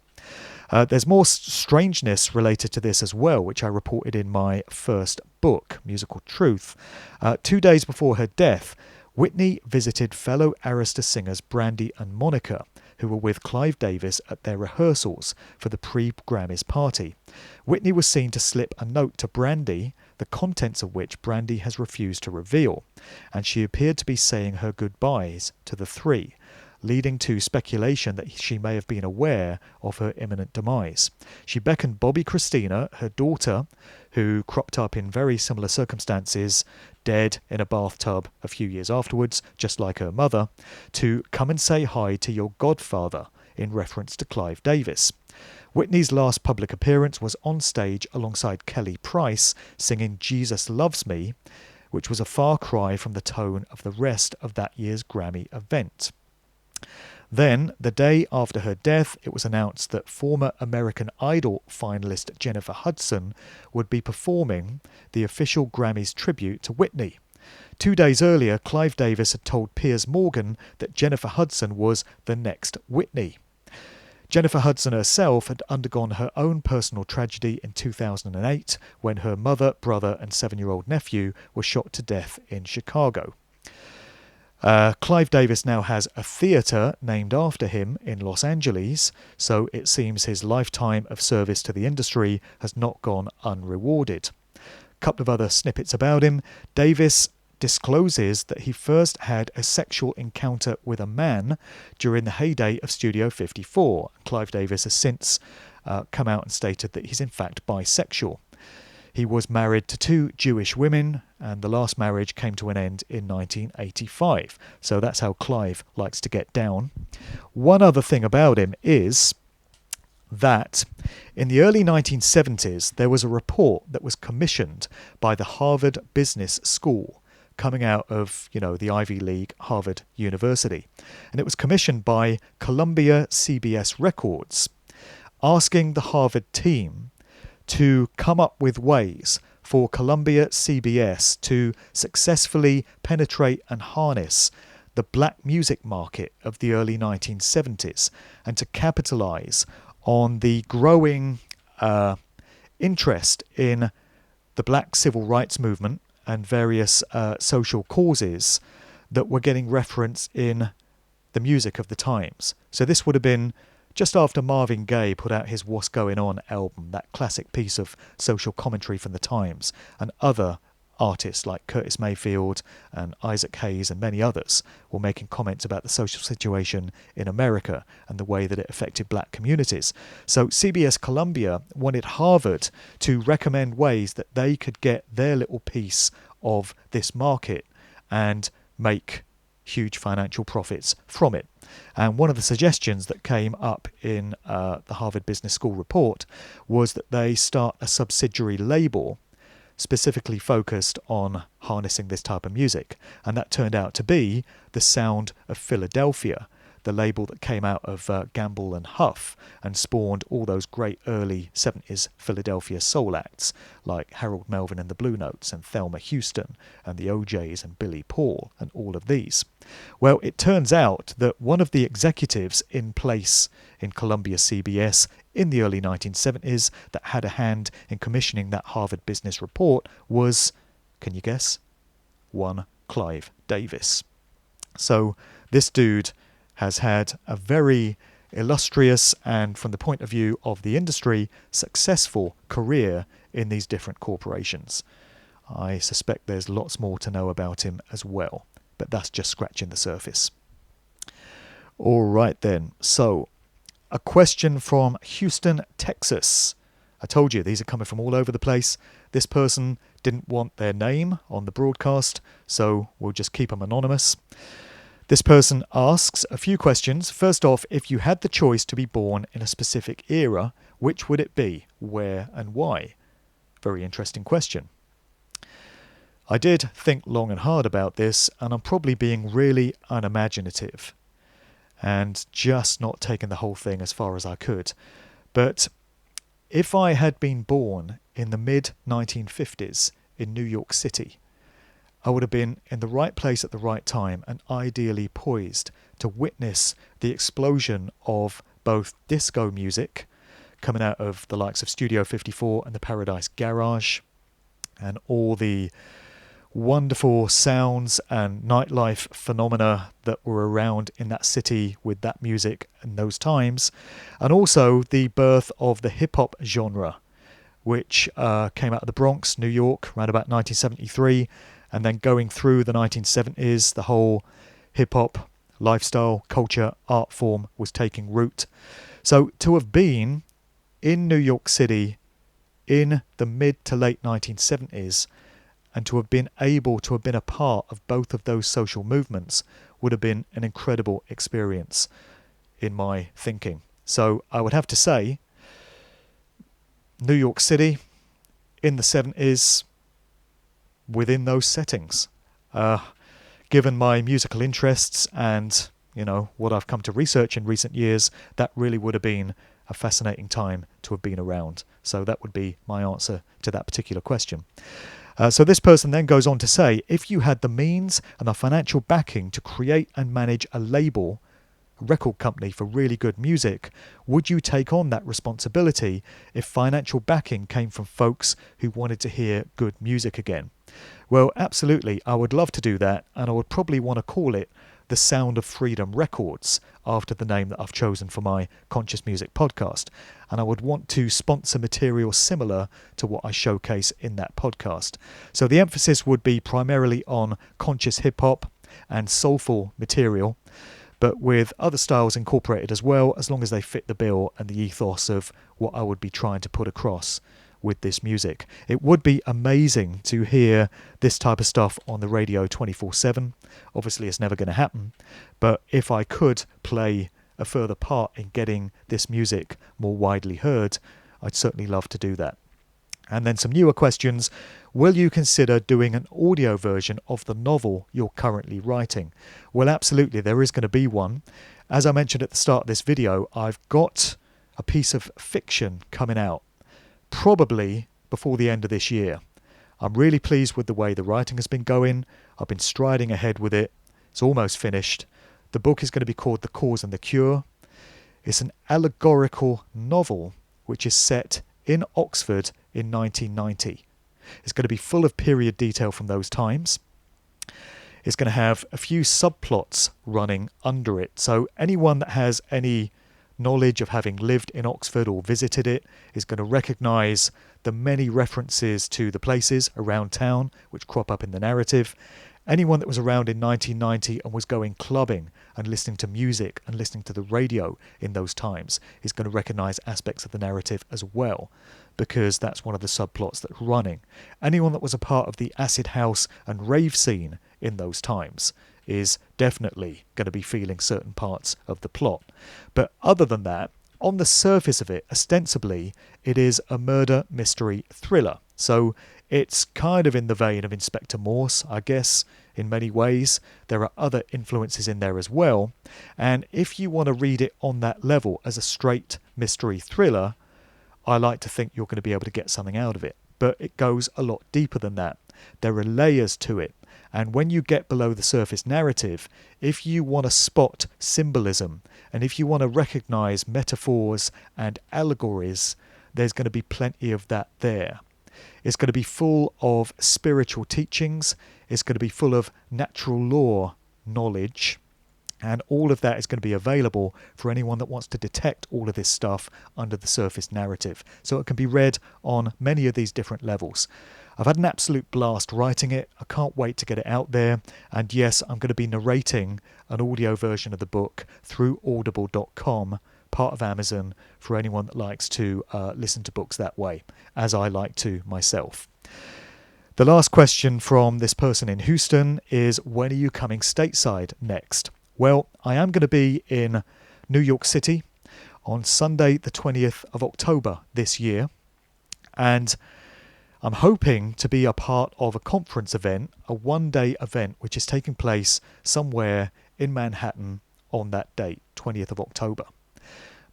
There's more strangeness related to this as well, which I reported in my first book, Musical Truth. 2 days before her death, Whitney visited fellow Arista singers Brandy and Monica, who were with Clive Davis at their rehearsals for the pre-Grammys party. Whitney was seen to slip a note to Brandy, the contents of which Brandy has refused to reveal, and she appeared to be saying her goodbyes to the three, leading to speculation that she may have been aware of her imminent demise. She beckoned Bobby Christina, her daughter, who cropped up in very similar circumstances, dead in a bathtub a few years afterwards, just like her mother, to come and say hi to your godfather, in reference to Clive Davis. Whitney's last public appearance was on stage alongside Kelly Price singing Jesus Loves Me, which was a far cry from the tone of the rest of that year's Grammy event. Then, the day after her death, it was announced that former American Idol finalist Jennifer Hudson would be performing the official Grammys tribute to Whitney. 2 days earlier, Clive Davis had told Piers Morgan that Jennifer Hudson was the next Whitney. Jennifer Hudson herself had undergone her own personal tragedy in 2008 when her mother, brother and 7-year-old nephew were shot to death in Chicago. Clive Davis now has a theatre named after him in Los Angeles, so it seems his lifetime of service to the industry has not gone unrewarded. A couple of other snippets about him. Davis discloses that he first had a sexual encounter with a man during the heyday of Studio 54. Clive Davis has since come out and stated that he's in fact bisexual. He was married to 2 Jewish women, and the last marriage came to an end in 1985. So that's how Clive likes to get down. One other thing about him is that in the early 1970s, there was a report that was commissioned by the Harvard Business School, coming out of, the Ivy League, Harvard University. And it was commissioned by Columbia CBS Records, asking the Harvard team to come up with ways for Columbia CBS to successfully penetrate and harness the black music market of the early 1970s and to capitalize on the growing interest in the black civil rights movement and various social causes that were getting reference in the music of the times. So this would have been just after Marvin Gaye put out his What's Going On album, that classic piece of social commentary from the times, and other artists like Curtis Mayfield and Isaac Hayes and many others were making comments about the social situation in America and the way that it affected black communities. So CBS Columbia wanted Harvard to recommend ways that they could get their little piece of this market and make huge financial profits from it. And one of the suggestions that came up in the Harvard Business School report was that they start a subsidiary label specifically focused on harnessing this type of music, and that turned out to be the Sound of Philadelphia, the label that came out of Gamble and Huff and spawned all those great early 70s Philadelphia soul acts like Harold Melvin and the Blue Notes and Thelma Houston and the OJs and Billy Paul and all of these. Well, it turns out that one of the executives in place in Columbia CBS in the early 1970s that had a hand in commissioning that Harvard Business Report was, can you guess? One Clive Davis. So this dude has had a very illustrious and, from the point of view of the industry, successful career in these different corporations. I suspect there's lots more to know about him as well, but that's just scratching the surface. All right then, so a question from Houston, Texas. I told you these are coming from all over the place. This person didn't want their name on the broadcast, so we'll just keep them anonymous. This person asks a few questions. First off, if you had the choice to be born in a specific era, which would it be, where and why? Very interesting question. I did think long and hard about this, and I'm probably being really unimaginative and just not taking the whole thing as far as I could. But if I had been born in the mid-1950s in New York City, I would have been in the right place at the right time and ideally poised to witness the explosion of both disco music coming out of the likes of Studio 54 and the Paradise Garage and all the wonderful sounds and nightlife phenomena that were around in that city with that music in those times, and also the birth of the hip-hop genre, which came out of the Bronx, New York, around about 1973, and then going through the 1970s, the whole hip-hop lifestyle, culture, art form was taking root. So to have been in New York City in the mid to late 1970s and to have been able to have been a part of both of those social movements would have been an incredible experience in my thinking. So I would have to say New York City in the 70s, within those settings. Given my musical interests and, what I've come to research in recent years, that really would have been a fascinating time to have been around. So that would be my answer to that particular question. So this person then goes on to say, if you had the means and the financial backing to create and manage a label, a record company for really good music, would you take on that responsibility if financial backing came from folks who wanted to hear good music again? Well, absolutely, I would love to do that, and I would probably want to call it the Sound of Freedom Records, after the name that I've chosen for my Conscious Music podcast. And I would want to sponsor material similar to what I showcase in that podcast. So the emphasis would be primarily on conscious hip-hop and soulful material, but with other styles incorporated as well, as long as they fit the bill and the ethos of what I would be trying to put across with this music. It would be amazing to hear this type of stuff on the radio 24/7. Obviously it's never going to happen, but if I could play a further part in getting this music more widely heard, I'd certainly love to do that. And then some newer questions. Will you consider doing an audio version of the novel you're currently writing? Well, absolutely, there is going to be one. As I mentioned at the start of this video, I've got a piece of fiction coming out probably before the end of this year. I'm really pleased with the way the writing has been going. I've been striding ahead with it. It's almost finished. The book is going to be called The Cause and the Cure. It's an allegorical novel which is set in Oxford in 1990. It's going to be full of period detail from those times. It's going to have a few subplots running under it. So anyone that has any knowledge of having lived in Oxford or visited it is going to recognise the many references to the places around town which crop up in the narrative. Anyone that was around in 1990 and was going clubbing and listening to music and listening to the radio in those times is going to recognise aspects of the narrative as well, because that's one of the subplots that's running. Anyone that was a part of the acid house and rave scene in those times is definitely going to be feeling certain parts of the plot. But other than that, on the surface of it, ostensibly, it is a murder mystery thriller. So It's kind of in the vein of Inspector Morse, I guess, in many ways. There are other influences in there as well. And if you want to read it on that level as a straight mystery thriller, I like to think you're going to be able to get something out of it. But it goes a lot deeper than that. There are layers to it. And when you get below the surface narrative, if you want to spot symbolism and if you want to recognize metaphors and allegories, there's going to be plenty of that there. It's going to be full of spiritual teachings. It's going to be full of natural law knowledge. And all of that is going to be available for anyone that wants to detect all of this stuff under the surface narrative. So it can be read on many of these different levels. I've had an absolute blast writing it. I can't wait to get it out there. And yes, I'm going to be narrating an audio version of the book through audible.com, part of Amazon, for anyone that likes to listen to books that way, as I like to myself. The last question from this person in Houston is, when are you coming stateside next? Well, I am going to be in New York City on Sunday the 20th of October this year, and I'm hoping to be a part of a conference event, a one-day event, which is taking place somewhere in Manhattan on that date, 20th of October.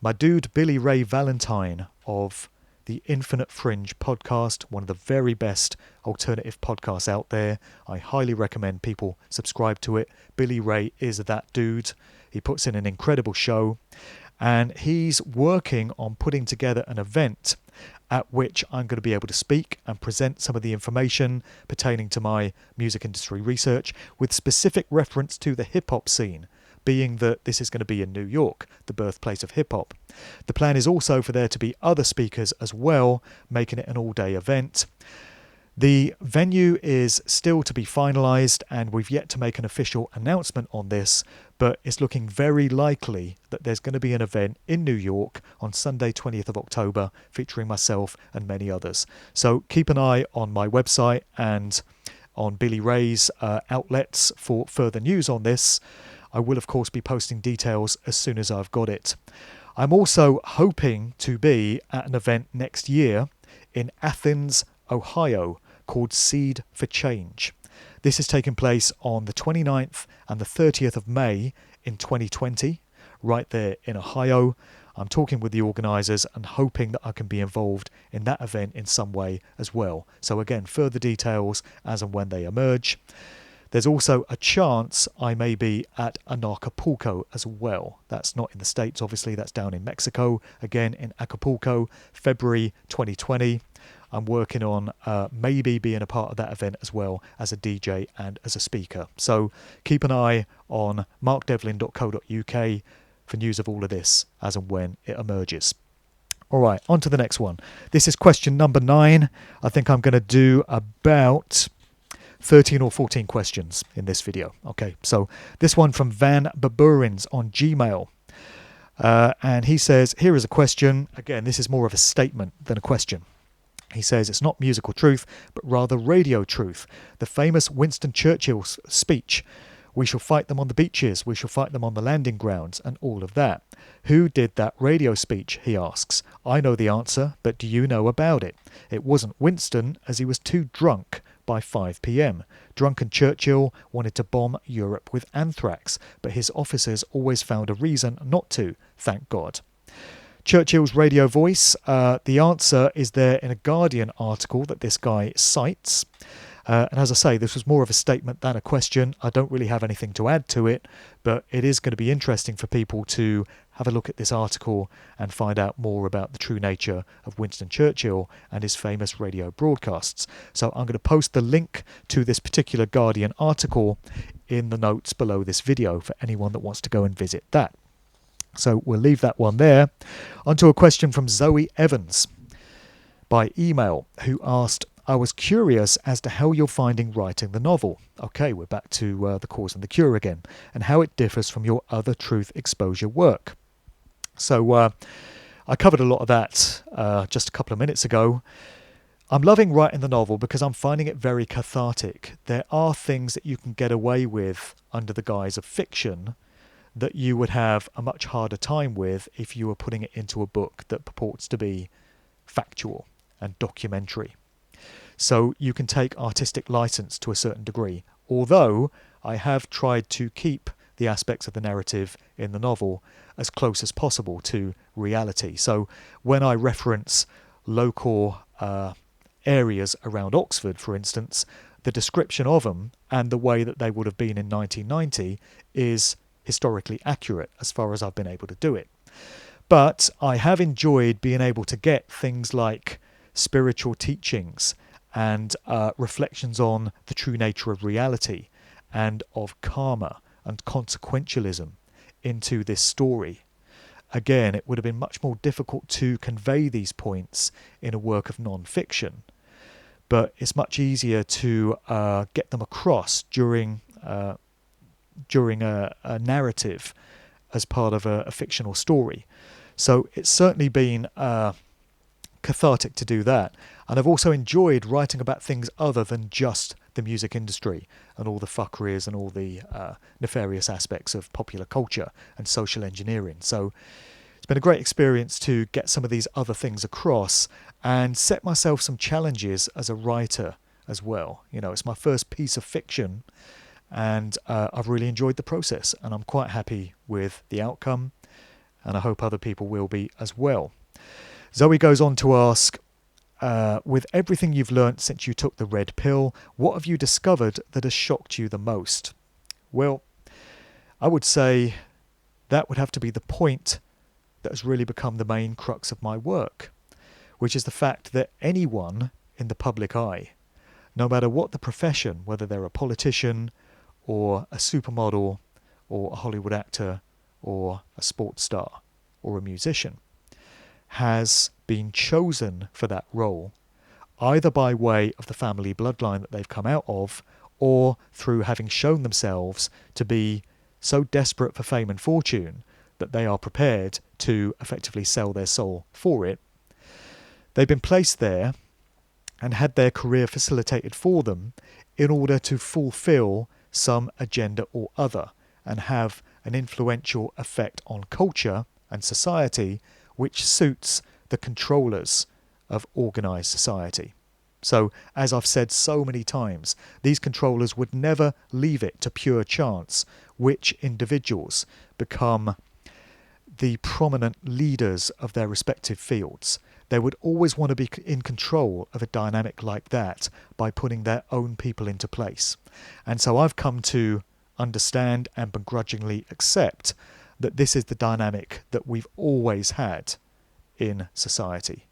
My dude Billy Ray Valentine of the Infinite Fringe podcast, one of the very best alternative podcasts out there. I highly recommend people subscribe to it. Billy Ray is that dude. He puts in an incredible show, and he's working on putting together an event at which I'm going to be able to speak and present some of the information pertaining to my music industry research with specific reference to the hip-hop scene, being that this is going to be in New York, the birthplace of hip-hop. The plan is also for there to be other speakers as well, making it an all-day event. The venue is still to be finalised, and we've yet to make an official announcement on this, but it's looking very likely that there's going to be an event in New York on Sunday 20th of October featuring myself and many others. So keep an eye on my website and on Billy Ray's outlets for further news on this. I will, of course, be posting details as soon as I've got it. I'm also hoping to be at an event next year in Athens, Ohio, called Seed for Change. This is taking place on the 29th and the 30th of May in 2020, right there in Ohio. I'm talking with the organisers and hoping that I can be involved in that event in some way as well. So again, further details as and when they emerge. There's also a chance I may be at Acapulco as well. That's not in the States, obviously. That's down in Mexico, again in Acapulco, February 2020. I'm working on maybe being a part of that event as well as a DJ and as a speaker. So keep an eye on markdevlin.co.uk for news of all of this as and when it emerges. All right, on to the next one. This is question number 9. I think I'm going to do about 13 or 14 questions in this video. Okay, so this one from Van Baburins on Gmail. And he says, here is a question. Again, this is more of a statement than a question. He says it's not musical truth, but rather radio truth. The famous Winston Churchill's speech, "We shall fight them on the beaches, we shall fight them on the landing grounds," and all of that. Who did that radio speech, he asks. I know the answer, but do you know about it? It wasn't Winston, as he was too drunk by 5 p.m. Drunken Churchill wanted to bomb Europe with anthrax, but his officers always found a reason not to, thank God. Churchill's radio voice, the answer is there in a Guardian article that this guy cites. And as I say, this was more of a statement than a question. I don't really have anything to add to it, but it is going to be interesting for people to have a look at this article and find out more about the true nature of Winston Churchill and his famous radio broadcasts. So I'm going to post the link to this particular Guardian article in the notes below this video for anyone that wants to go and visit that. So we'll leave that one there. Onto a question from Zoe Evans by email, who asked, I was curious as to how you're finding writing the novel. Okay, we're back to The Cause and the Cure again, and how it differs from your other truth exposure work. So I covered a lot of that just a couple of minutes ago. I'm loving writing the novel because I'm finding it very cathartic. There are things that you can get away with under the guise of fiction that you would have a much harder time with if you were putting it into a book that purports to be factual and documentary. So you can take artistic license to a certain degree, although I have tried to keep the aspects of the narrative in the novel as close as possible to reality. So when I reference local areas around Oxford, for instance, the description of them and the way that they would have been in 1990 is historically accurate as far as I've been able to do it. But I have enjoyed being able to get things like spiritual teachings and reflections on the true nature of reality and of karma and consequentialism into this story. Again, it would have been much more difficult to convey these points in a work of non-fiction, but it's much easier to get them across during a narrative as part of a fictional story. So it's certainly been cathartic to do that. And I've also enjoyed writing about things other than just the music industry and all the fuckeries and all the nefarious aspects of popular culture and social engineering. So it's been a great experience to get some of these other things across and set myself some challenges as a writer as well. You know, it's my first piece of fiction, and I've really enjoyed the process, and I'm quite happy with the outcome, and I hope other people will be as well. Zoe goes on to ask, with everything you've learnt since you took the red pill, what have you discovered that has shocked you the most? Well, I would say that would have to be the point that has really become the main crux of my work, which is the fact that anyone in the public eye, no matter what the profession, whether they're a politician or a supermodel or a Hollywood actor or a sports star or a musician, has been chosen for that role, either by way of the family bloodline that they've come out of, or through having shown themselves to be so desperate for fame and fortune that they are prepared to effectively sell their soul for it. They've been placed there and had their career facilitated for them in order to fulfill some agenda or other and have an influential effect on culture and society which suits the controllers of organised society. So, as I've said so many times, these controllers would never leave it to pure chance which individuals become the prominent leaders of their respective fields. They would always want to be in control of a dynamic like that by putting their own people into place. And so I've come to understand and begrudgingly accept that this is the dynamic that we've always had in society.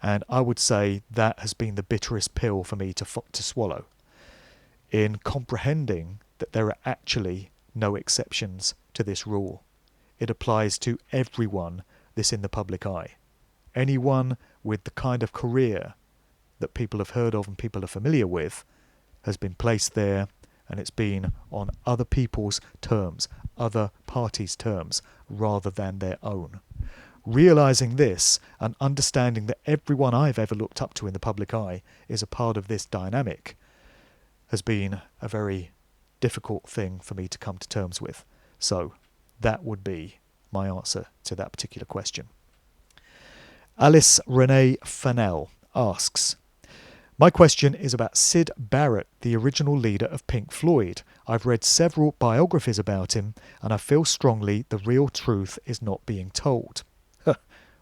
And I would say that has been the bitterest pill for me to swallow, in comprehending that there are actually no exceptions to this rule. It applies to everyone that's in the public eye. Anyone with the kind of career that people have heard of and people are familiar with has been placed there, and it's been on other people's terms, other parties' terms, rather than their own. Realising this and understanding that everyone I've ever looked up to in the public eye is a part of this dynamic has been a very difficult thing for me to come to terms with. So that would be my answer to that particular question. Alice Renee Fennell asks, my question is about Syd Barrett, the original leader of Pink Floyd. I've read several biographies about him, and I feel strongly the real truth is not being told.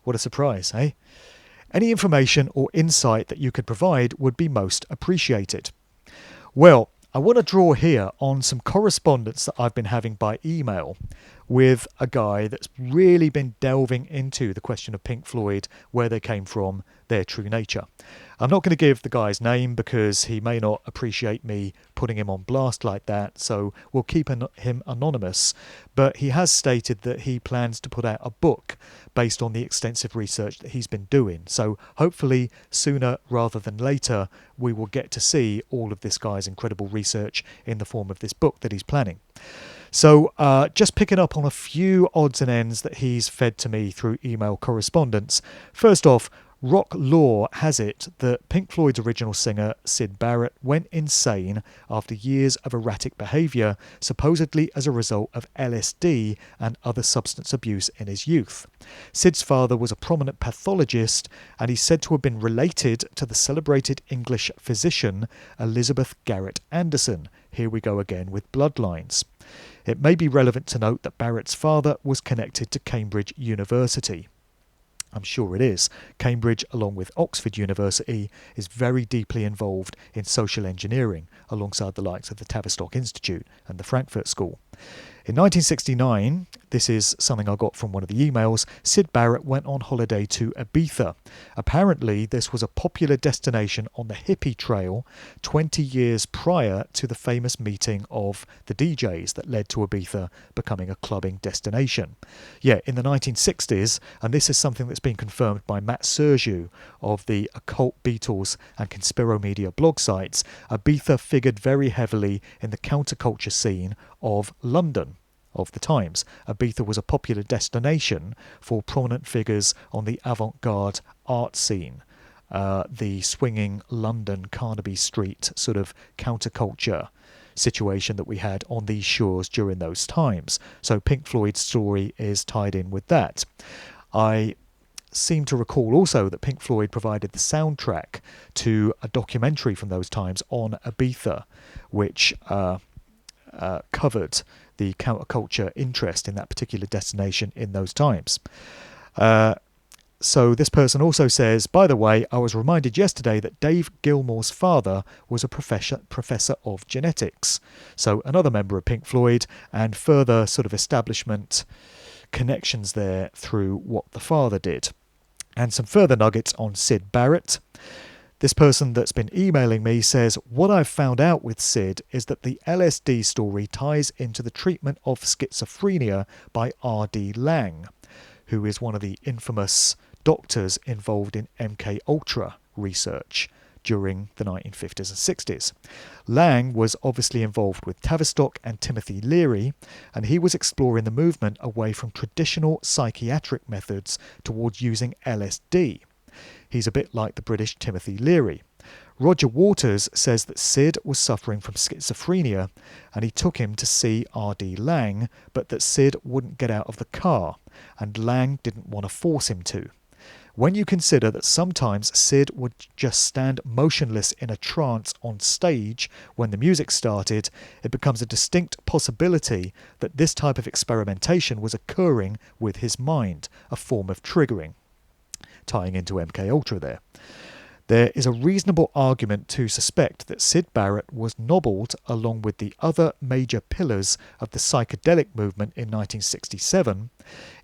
What a surprise, eh? Any information or insight that you could provide would be most appreciated. Well, I want to draw here on some correspondence that I've been having by email with a guy that's really been delving into the question of Pink Floyd, where they came from, their true nature. I'm not going to give the guy's name because he may not appreciate me putting him on blast like that, so we'll keep him anonymous. But he has stated that he plans to put out a book based on the extensive research that he's been doing. So hopefully sooner rather than later, we will get to see all of this guy's incredible research in the form of this book that he's planning. So just picking up on a few odds and ends that he's fed to me through email correspondence. First off, Rock lore has it that Pink Floyd's original singer, Syd Barrett, went insane after years of erratic behaviour, supposedly as a result of LSD and other substance abuse in his youth. Syd's father was a prominent pathologist, and he's said to have been related to the celebrated English physician Elizabeth Garrett Anderson. Here we go again with bloodlines. It may be relevant to note that Barrett's father was connected to Cambridge University. I'm sure it is. Cambridge, along with Oxford University, is very deeply involved in social engineering, alongside the likes of the Tavistock Institute and the Frankfurt School. In 1969, this is something I got from one of the emails, Syd Barrett went on holiday to Ibiza. Apparently, this was a popular destination on the hippie trail 20 years prior to the famous meeting of the DJs that led to Ibiza becoming a clubbing destination. Yeah, in the 1960s, and this is something that's been confirmed by Matt Sergiu of the Occult Beatles and Conspiromedia blog sites, Ibiza figured very heavily in the counterculture scene of London of the times. Ibiza was a popular destination for prominent figures on the avant-garde art scene, the swinging London Carnaby Street sort of counterculture situation that we had on these shores during those times. So Pink Floyd's story is tied in with that. I seem to recall also that Pink Floyd provided the soundtrack to a documentary from those times on Ibiza, which covered the counterculture interest in that particular destination in those times. So this person also says, by the way, I was reminded yesterday that Dave Gilmour's father was a professor of genetics. So another member of Pink Floyd, and further sort of establishment connections there through what the father did. And some further nuggets on Syd Barrett. This person that's been emailing me says, what I've found out with Syd is that the LSD story ties into the treatment of schizophrenia by R.D. Laing, who is one of the infamous doctors involved in MK-Ultra research during the 1950s and 60s. Laing was obviously involved with Tavistock and Timothy Leary, and he was exploring the movement away from traditional psychiatric methods towards using LSD. He's a bit like the British Timothy Leary. Roger Waters says that Syd was suffering from schizophrenia and he took him to see R.D. Laing, but that Syd wouldn't get out of the car and Laing didn't want to force him to. When you consider that sometimes Syd would just stand motionless in a trance on stage when the music started, it becomes a distinct possibility that this type of experimentation was occurring with his mind, a form of triggering. Tying into MK-Ultra there. There is a reasonable argument to suspect that Syd Barrett was nobbled along with the other major pillars of the psychedelic movement in 1967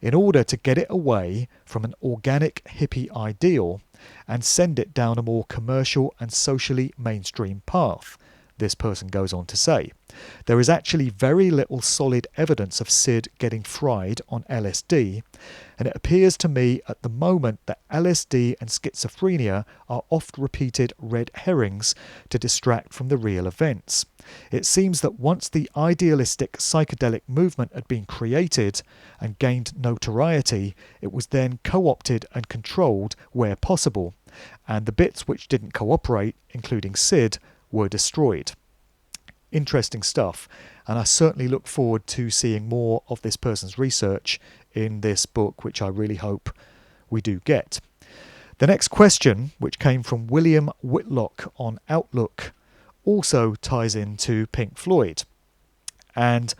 in order to get it away from an organic hippie ideal and send it down a more commercial and socially mainstream path. This person goes on to say, there is actually very little solid evidence of Syd getting fried on LSD, and it appears to me at the moment that LSD and schizophrenia are oft repeated red herrings to distract from the real events. It seems that once the idealistic psychedelic movement had been created and gained notoriety, it was then co-opted and controlled where possible, and the bits which didn't cooperate, including Syd, were destroyed. Interesting stuff, and I certainly look forward to seeing more of this person's research in this book, which I really hope we do get. The next question, which came from William Whitlock on Outlook, also ties into Pink Floyd. And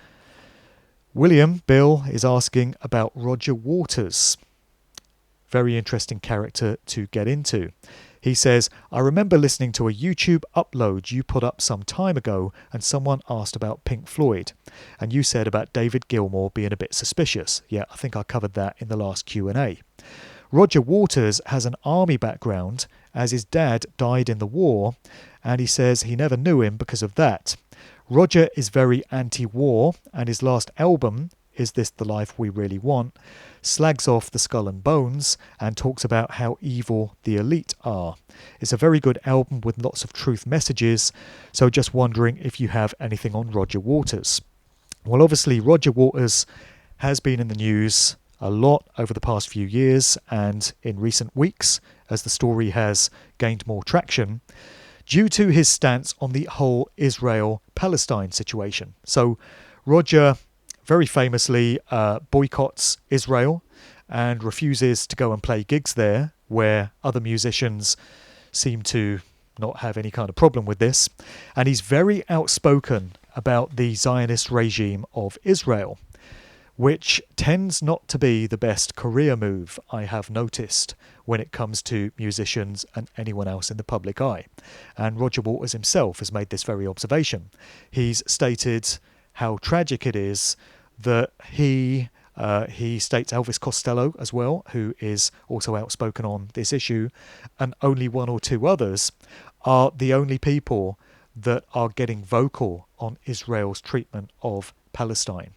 Bill is asking about Roger Waters. Very interesting character to get into. He says, I remember listening to a YouTube upload you put up some time ago and someone asked about Pink Floyd. And you said about David Gilmour being a bit suspicious. Yeah, I think I covered that in the last Q&A. Roger Waters has an army background as his dad died in the war, and he says he never knew him because of that. Roger is very anti-war, and his last album, Is This the Life We Really Want?, slags off the Skull and Bones and talks about how evil the elite are. It's a very good album with lots of truth messages, so just wondering if you have anything on Roger Waters. Well, obviously Roger Waters has been in the news a lot over the past few years and in recent weeks as the story has gained more traction, due to his stance on the whole Israel-Palestine situation. So Roger very famously boycotts Israel and refuses to go and play gigs there, where other musicians seem to not have any kind of problem with this. And he's very outspoken about the Zionist regime of Israel, which tends not to be the best career move, I have noticed, when it comes to musicians and anyone else in the public eye. And Roger Waters himself has made this very observation. He's stated how tragic it is that he states Elvis Costello as well, who is also outspoken on this issue, and only one or two others are the only people that are getting vocal on Israel's treatment of Palestine.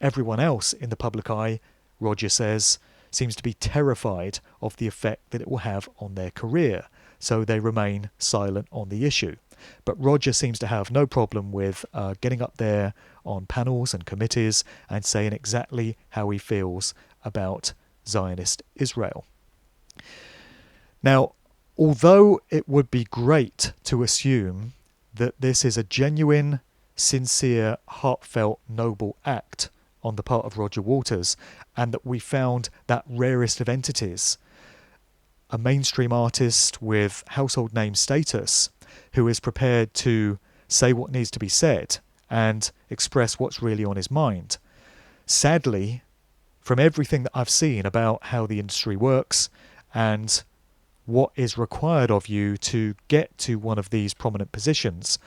Everyone else in the public eye, Roger says, seems to be terrified of the effect that it will have on their career, so they remain silent on the issue. But Roger seems to have no problem with getting up there on panels and committees and saying exactly how he feels about Zionist Israel. Now, although it would be great to assume that this is a genuine, sincere, heartfelt, noble act on the part of Roger Waters, and that we found that rarest of entities, a mainstream artist with household name status who is prepared to say what needs to be said and express what's really on his mind. Sadly, from everything that I've seen about how the industry works and what is required of you to get to one of these prominent positions,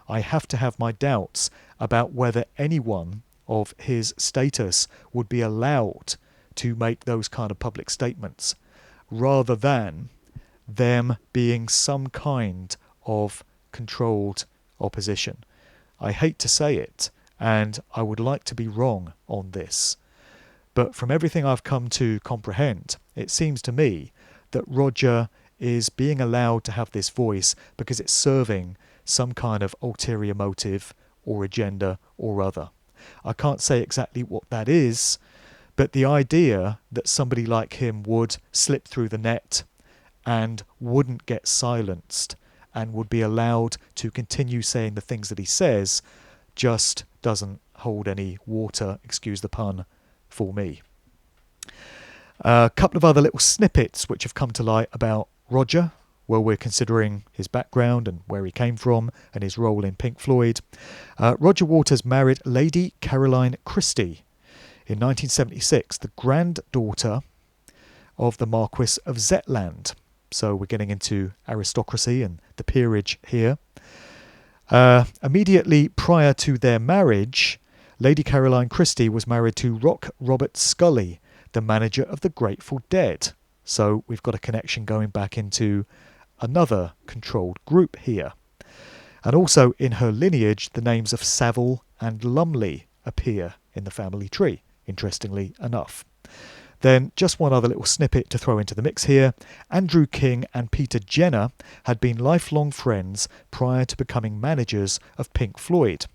I have to have my doubts about whether anyone of his status would be allowed to make those kind of public statements, rather than them being some kind of controlled opposition. I hate to say it, and I would like to be wrong on this, but from everything I've come to comprehend, it seems to me that Roger is being allowed to have this voice because it's serving some kind of ulterior motive or agenda or other. I can't say exactly what that is, but the idea that somebody like him would slip through the net and wouldn't get silenced and would be allowed to continue saying the things that he says just doesn't hold any water, excuse the pun, for me. A couple of other little snippets which have come to light about Roger while we're considering his background and where he came from and his role in Pink Floyd. Roger Waters married Lady Caroline Christie in 1976, the granddaughter of the Marquis of Zetland. So we're getting into aristocracy and the peerage here. Immediately prior to their marriage, Lady Caroline Christie was married to Rock Robert Scully, the manager of the Grateful Dead. So we've got a connection going back into another controlled group here. And also in her lineage, the names of Savile and Lumley appear in the family tree, interestingly enough. Then just one other little snippet to throw into the mix here. Andrew King and Peter Jenner had been lifelong friends prior to becoming managers of Pink Floyd.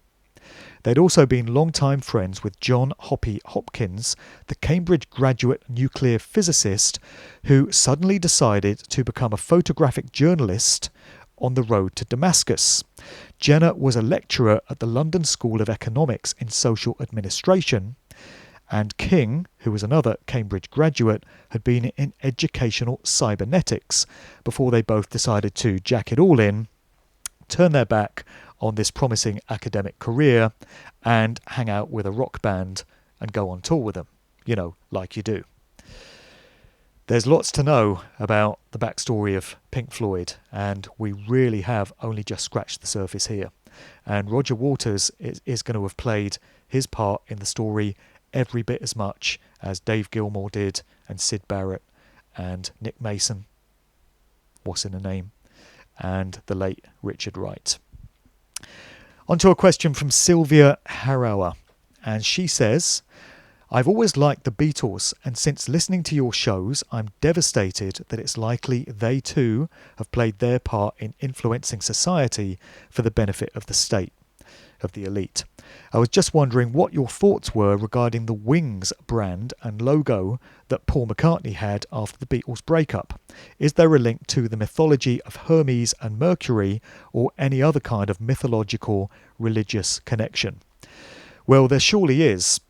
They'd also been long-time friends with John Hoppy Hopkins, the Cambridge graduate nuclear physicist who suddenly decided to become a photographic journalist on the road to Damascus. Jenner was a lecturer at the London School of Economics in Social Administration, and King, who was another Cambridge graduate, had been in educational cybernetics before they both decided to jack it all in, turn their back on this promising academic career and hang out with a rock band and go on tour with them, you know, like you do. There's lots to know about the backstory of Pink Floyd, and we really have only just scratched the surface here. And Roger Waters is going to have played his part in the story every bit as much as Dave Gilmour did, and Syd Barrett, and Nick Mason, what's in a name, and the late Richard Wright. On to a question from Sylvia Harrower, and she says, I've always liked the Beatles, and since listening to your shows, I'm devastated that it's likely they too have played their part in influencing society for the benefit of the state, of the elite. I was just wondering what your thoughts were regarding the Wings brand and logo that Paul McCartney had after the Beatles breakup. Is there a link to the mythology of Hermes and Mercury or any other kind of mythological religious connection? Well, there surely is.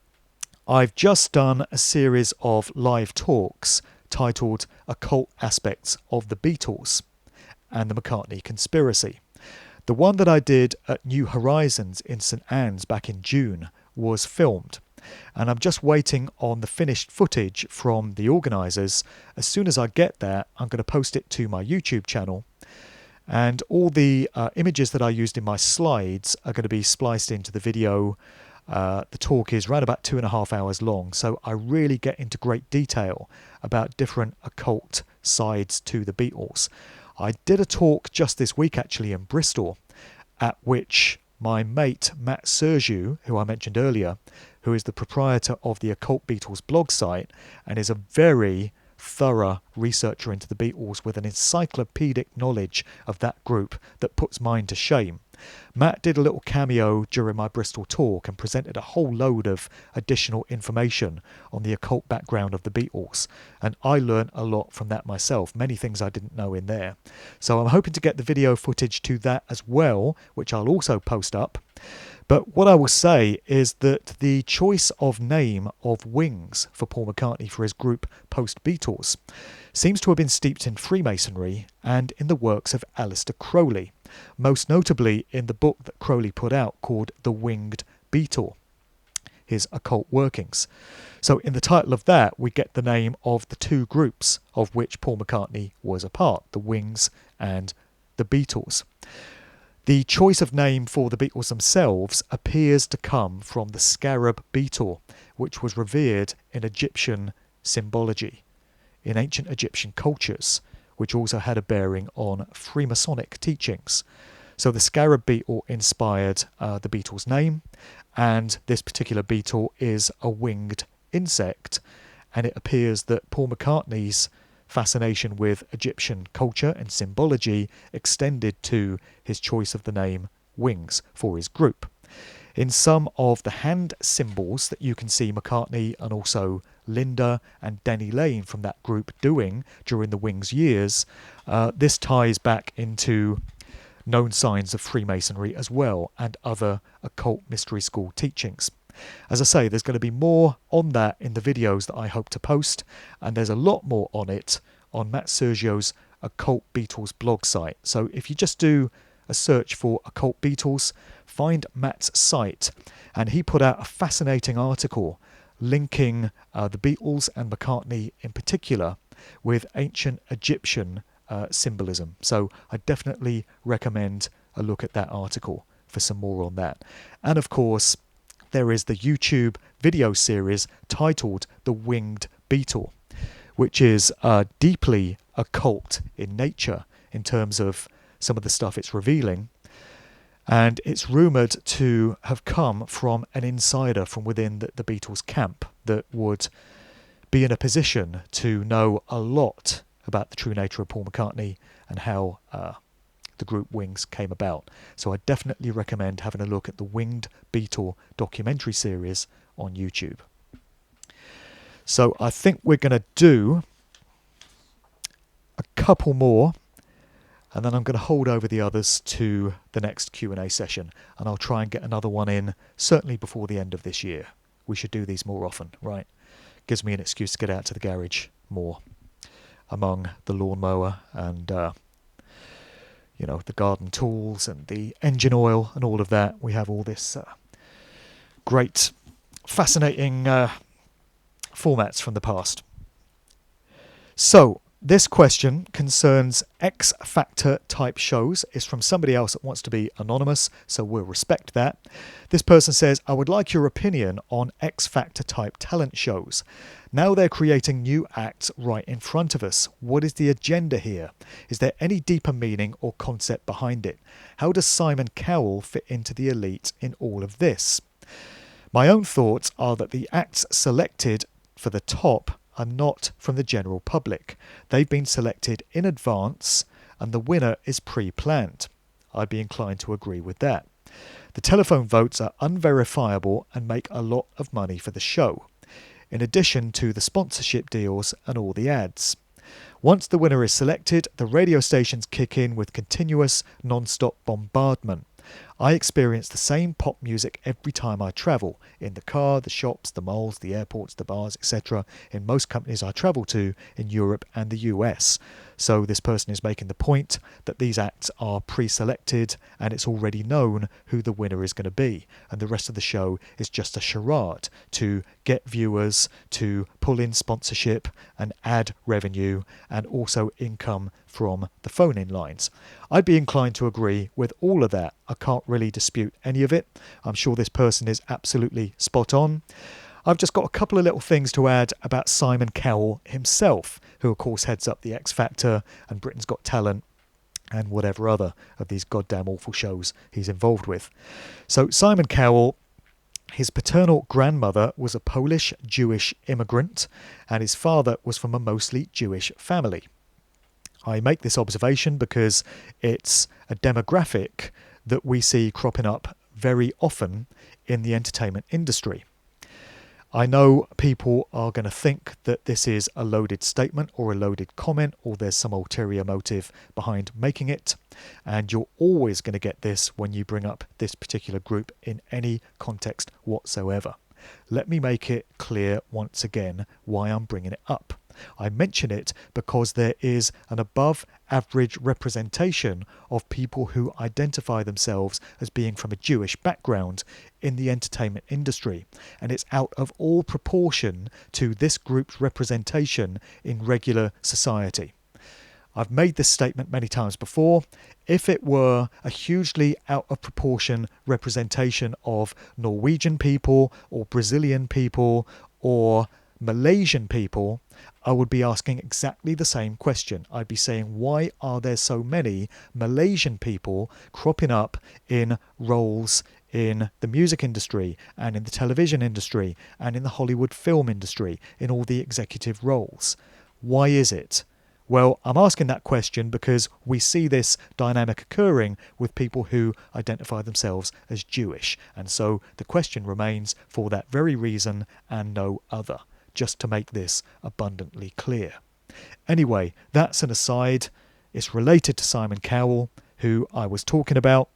I've just done a series of live talks titled Occult Aspects of the Beatles and the McCartney Conspiracy. The one that I did at New Horizons in St Anne's back in June was filmed, and I'm just waiting on the finished footage from the organisers. As soon as I get that, I'm going to post it to my YouTube channel, and all the images that I used in my slides are going to be spliced into the video. The talk is around about 2.5 hours long, so I really get into great detail about different occult sides to the Beatles. I did a talk just this week actually in Bristol, at which my mate Matt Sergiu, who I mentioned earlier, who is the proprietor of the Occult Beatles blog site and is a very thorough researcher into the Beatles with an encyclopedic knowledge of that group that puts mine to shame. Matt did a little cameo during my Bristol talk and presented a whole load of additional information on the occult background of the Beatles, and I learned a lot from that myself, many things I didn't know in there. So I'm hoping to get the video footage to that as well, which I'll also post up. But what I will say is that the choice of name of Wings for Paul McCartney for his group post-Beatles seems to have been steeped in Freemasonry and in the works of Aleister Crowley, most notably in the book that Crowley put out called The Winged Beetle, his occult workings. So in the title of that, we get the name of the two groups of which Paul McCartney was a part, the Wings and the Beatles. The choice of name for the Beatles themselves appears to come from the scarab beetle, which was revered in Egyptian symbology, in ancient Egyptian cultures, which also had a bearing on Freemasonic teachings. So the scarab beetle inspired the Beatles' name, and this particular beetle is a winged insect, and it appears that Paul McCartney's fascination with Egyptian culture and symbology extended to his choice of the name Wings for his group. In some of the hand symbols that you can see McCartney and also Linda and Denny Lane from that group doing during the Wings years, this ties back into known signs of Freemasonry as well and other occult mystery school teachings. As I say, there's going to be more on that in the videos that I hope to post, and there's a lot more on it on Matt Sergio's Occult Beatles blog site. So if you just do a search for Occult Beatles, find Matt's site, and he put out a fascinating article linking the Beatles and McCartney in particular with ancient Egyptian symbolism. So I definitely recommend a look at that article for some more on that. And of course, there is the YouTube video series titled The Winged Beetle, which is deeply occult in nature in terms of some of the stuff it's revealing. And it's rumoured to have come from an insider from within the Beatles camp that would be in a position to know a lot about the true nature of Paul McCartney and how the group Wings came about. So I definitely recommend having a look at the Winged Beetle documentary series on YouTube. So I think we're going to do a couple more, and then I'm going to hold over the others to the next Q&A session, and I'll try and get another one in certainly before the end of this year. We should do these more often, right? Gives me an excuse to get out to the garage more among the lawnmower and the garden tools and the engine oil and all of that. We have all this great, fascinating formats from the past. So this question concerns X Factor type shows. It's from somebody else that wants to be anonymous, so we'll respect that. This person says, I would like your opinion on X Factor type talent shows. Now they're creating new acts right in front of us. What is the agenda here? Is there any deeper meaning or concept behind it? How does Simon Cowell fit into the elite in all of this? My own thoughts are that the acts selected for the top are not from the general public. They've been selected in advance and the winner is pre-planned. I'd be inclined to agree with that. The telephone votes are unverifiable and make a lot of money for the show, in addition to the sponsorship deals and all the ads. Once the winner is selected, the radio stations kick in with continuous, non-stop bombardment. I experience the same pop music every time I travel, in the car, the shops, the malls, the airports, the bars, etc., in most companies I travel to in Europe and the US. So this person is making the point that these acts are pre-selected and it's already known who the winner is going to be, and the rest of the show is just a charade to get viewers, to pull in sponsorship and ad revenue, and also income from the phone-in lines. I'd be inclined to agree with all of that. I can't really dispute any of it. I'm sure this person is absolutely spot on. I've just got a couple of little things to add about Simon Cowell himself, who of course heads up the X Factor and Britain's Got Talent and whatever other of these goddamn awful shows he's involved with. So Simon Cowell, his paternal grandmother was a Polish Jewish immigrant and his father was from a mostly Jewish family. I make this observation because it's a demographic that we see cropping up very often in the entertainment industry. I know people are going to think that this is a loaded statement or a loaded comment, or there's some ulterior motive behind making it, and you're always going to get this when you bring up this particular group in any context whatsoever. Let me make it clear once again why I'm bringing it up. I mention it because there is an above average representation of people who identify themselves as being from a Jewish background in the entertainment industry, and it's out of all proportion to this group's representation in regular society. I've made this statement many times before. If it were a hugely out of proportion representation of Norwegian people or Brazilian people or Malaysian people, I would be asking exactly the same question. I'd be saying, why are there so many Malaysian people cropping up in roles in the music industry and in the television industry and in the Hollywood film industry, in all the executive roles? Why is it? Well, I'm asking that question because we see this dynamic occurring with people who identify themselves as Jewish. And so the question remains for that very reason and no other, just to make this abundantly clear. Anyway, that's an aside. It's related to Simon Cowell, who I was talking about.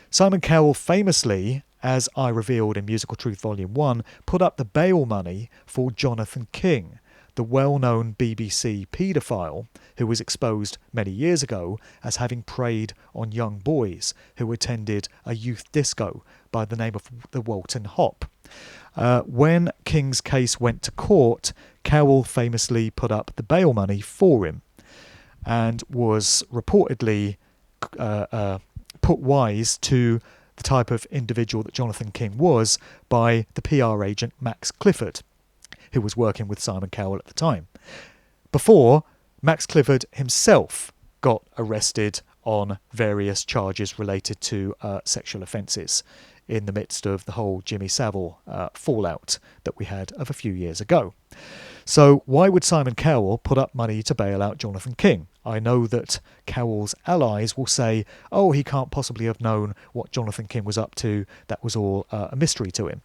Simon Cowell famously, as I revealed in Musical Truth Volume 1, put up the bail money for Jonathan King, the well-known BBC paedophile who was exposed many years ago as having preyed on young boys who attended a youth disco by the name of the Walton Hop. When King's case went to court, Cowell famously put up the bail money for him and was reportedly put wise to the type of individual that Jonathan King was by the PR agent Max Clifford, who was working with Simon Cowell at the time, before Max Clifford himself got arrested on various charges related to sexual offences in the midst of the whole Jimmy Savile fallout that we had of a few years ago. So why would Simon Cowell put up money to bail out Jonathan King? I know that Cowell's allies will say, oh, he can't possibly have known what Jonathan King was up to. That was all a mystery to him.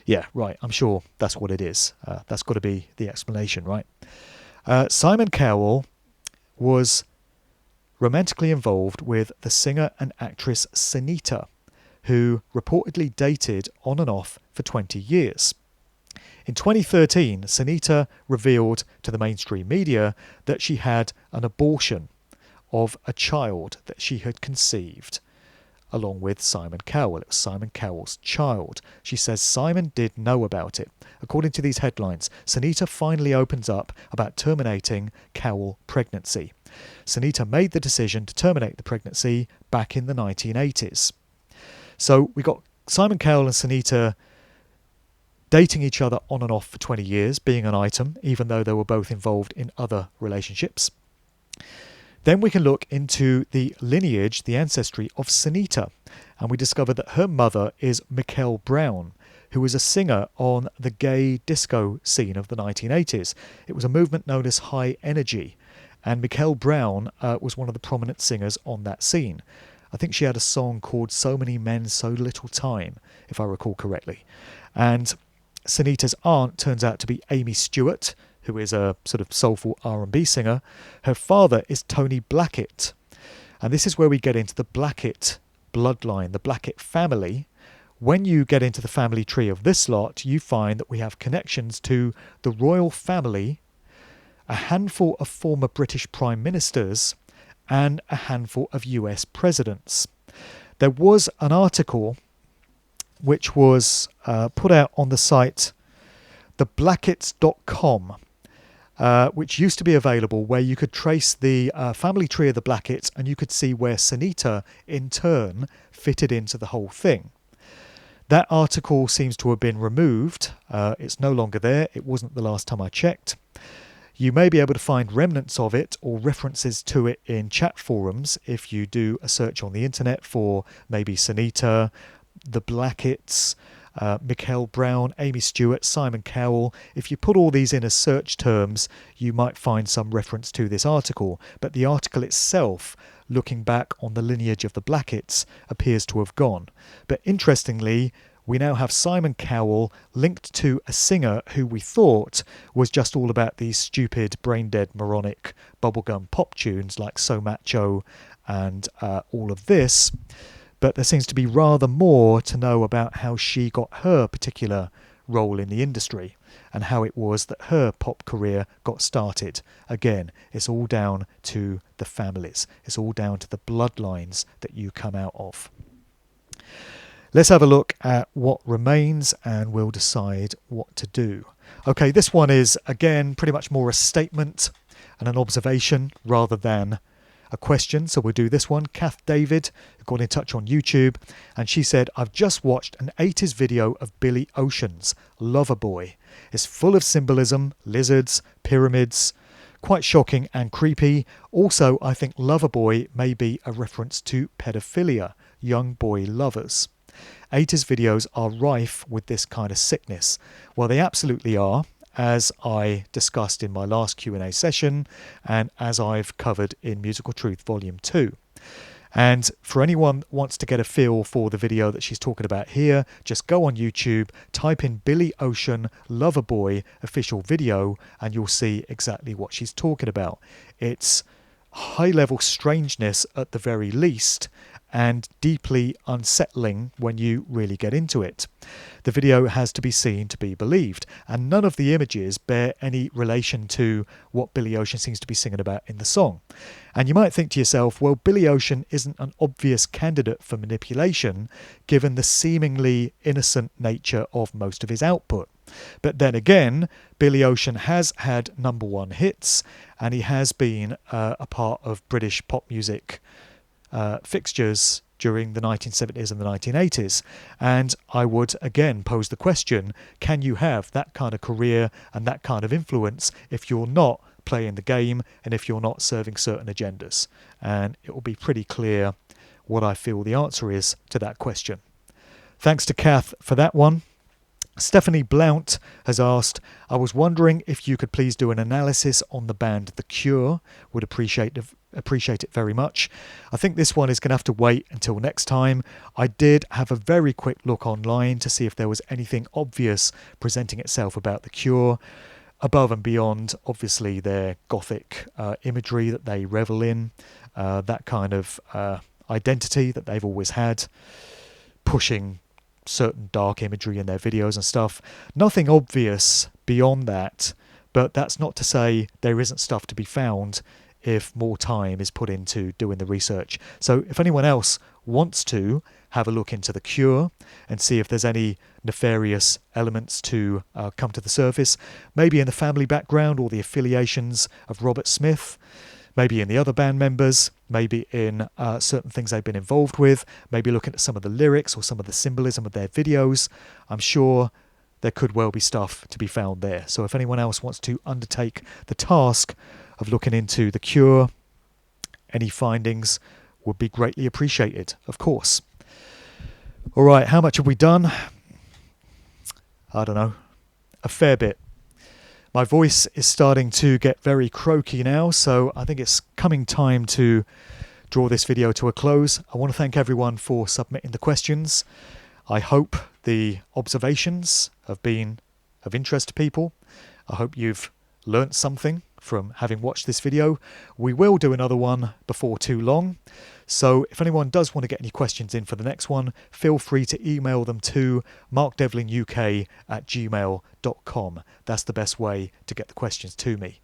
Yeah, right, I'm sure that's what it is. That's got to be the explanation, right? Simon Cowell was romantically involved with the singer and actress Sunita, who reportedly dated on and off for 20 years. In 2013, Sunita revealed to the mainstream media that she had an abortion of a child that she had conceived, along with Simon Cowell. It was Simon Cowell's child. She says Simon did know about it. According to these headlines, Sunita finally opens up about terminating Cowell pregnancy. Sunita made the decision to terminate the pregnancy back in the 1980s. So we got Simon Cowell and Sunita dating each other on and off for 20 years, being an item, even though they were both involved in other relationships. Then we can look into the lineage, the ancestry of Sunita, and we discover that her mother is Michelle Brown, who was a singer on the gay disco scene of the 1980s. It was a movement known as High Energy, and Michelle Brown was one of the prominent singers on that scene. I think she had a song called So Many Men, So Little Time, if I recall correctly. And Sunita's aunt turns out to be Amy Stewart, who is a sort of soulful R&B singer. Her father is Tony Blackett. And this is where we get into the Blackett bloodline, the Blackett family. When you get into the family tree of this lot, you find that we have connections to the royal family, a handful of former British prime ministers, and a handful of US presidents. There was an article which was put out on the site theblacketts.com, which used to be available, where you could trace the family tree of the Blacketts, and you could see where Sunita in turn fitted into the whole thing. That article seems to have been removed. It's no longer there. It wasn't the last time I checked. You may be able to find remnants of it or references to it in chat forums if you do a search on the internet for maybe Sunita, the Blacketts, Mikhail Brown, Amy Stewart, Simon Cowell. If you put all these in as search terms, you might find some reference to this article. But the article itself, looking back on the lineage of the Blacketts, appears to have gone. But interestingly, we now have Simon Cowell linked to a singer who we thought was just all about these stupid, brain-dead, moronic bubblegum pop tunes like So Macho and all of this. But there seems to be rather more to know about how she got her particular role in the industry and how it was that her pop career got started. Again, it's all down to the families. It's all down to the bloodlines that you come out of. Let's have a look at what remains and we'll decide what to do. Okay, this one is, again, pretty much more a statement and an observation rather than a question. So we'll do this one. Kath David got in touch on YouTube and she said, I've just watched an 80s video of Billy Ocean's Loverboy. It's full of symbolism, lizards, pyramids, quite shocking and creepy. Also, I think Loverboy may be a reference to pedophilia, young boy lovers. 80s videos are rife with this kind of sickness. Well, they absolutely are, as I discussed in my last Q&A session and as I've covered in Musical Truth Volume 2. And for anyone that wants to get a feel for the video that she's talking about here, just go on YouTube, type in Billy Ocean Loverboy official video, and you'll see exactly what she's talking about. It's high-level strangeness at the very least, and deeply unsettling when you really get into it. The video has to be seen to be believed, and none of the images bear any relation to what Billy Ocean seems to be singing about in the song. And you might think to yourself, well, Billy Ocean isn't an obvious candidate for manipulation given the seemingly innocent nature of most of his output. But then again, Billy Ocean has had #1 hits, and he has been a part of British pop music fixtures during the 1970s and the 1980s. And I would again pose the question, can you have that kind of career and that kind of influence if you're not playing the game and if you're not serving certain agendas? And it will be pretty clear what I feel the answer is to that question. Thanks to Kath for that one. Stephanie Blount has asked, I was wondering if you could please do an analysis on the band The Cure. Would appreciate it very much. I think this one is going to have to wait until next time. I did have a very quick look online to see if there was anything obvious presenting itself about The Cure, above and beyond obviously their gothic imagery that they revel in, that kind of identity that they've always had, pushing certain dark imagery in their videos and stuff. Nothing obvious beyond that, but that's not to say there isn't stuff to be found if more time is put into doing the research. So if anyone else wants to have a look into The Cure and see if there's any nefarious elements to come to the surface, maybe in the family background or the affiliations of Robert Smith, maybe in the other band members, maybe in certain things they've been involved with, maybe looking at some of the lyrics or some of the symbolism of their videos, I'm sure there could well be stuff to be found there. So if anyone else wants to undertake the task of looking into The Cure, any findings would be greatly appreciated, of course. All right, how much have we done? I don't know, a fair bit. My voice is starting to get very croaky now, so I think it's coming time to draw this video to a close, I want to thank everyone for submitting the questions. I hope the observations have been of interest to people. I hope you've learnt something from having watched this video. We will do another one before too long. So if anyone does want to get any questions in for the next one, feel free to email them to markdevlinuk@gmail.com. That's the best way to get the questions to me.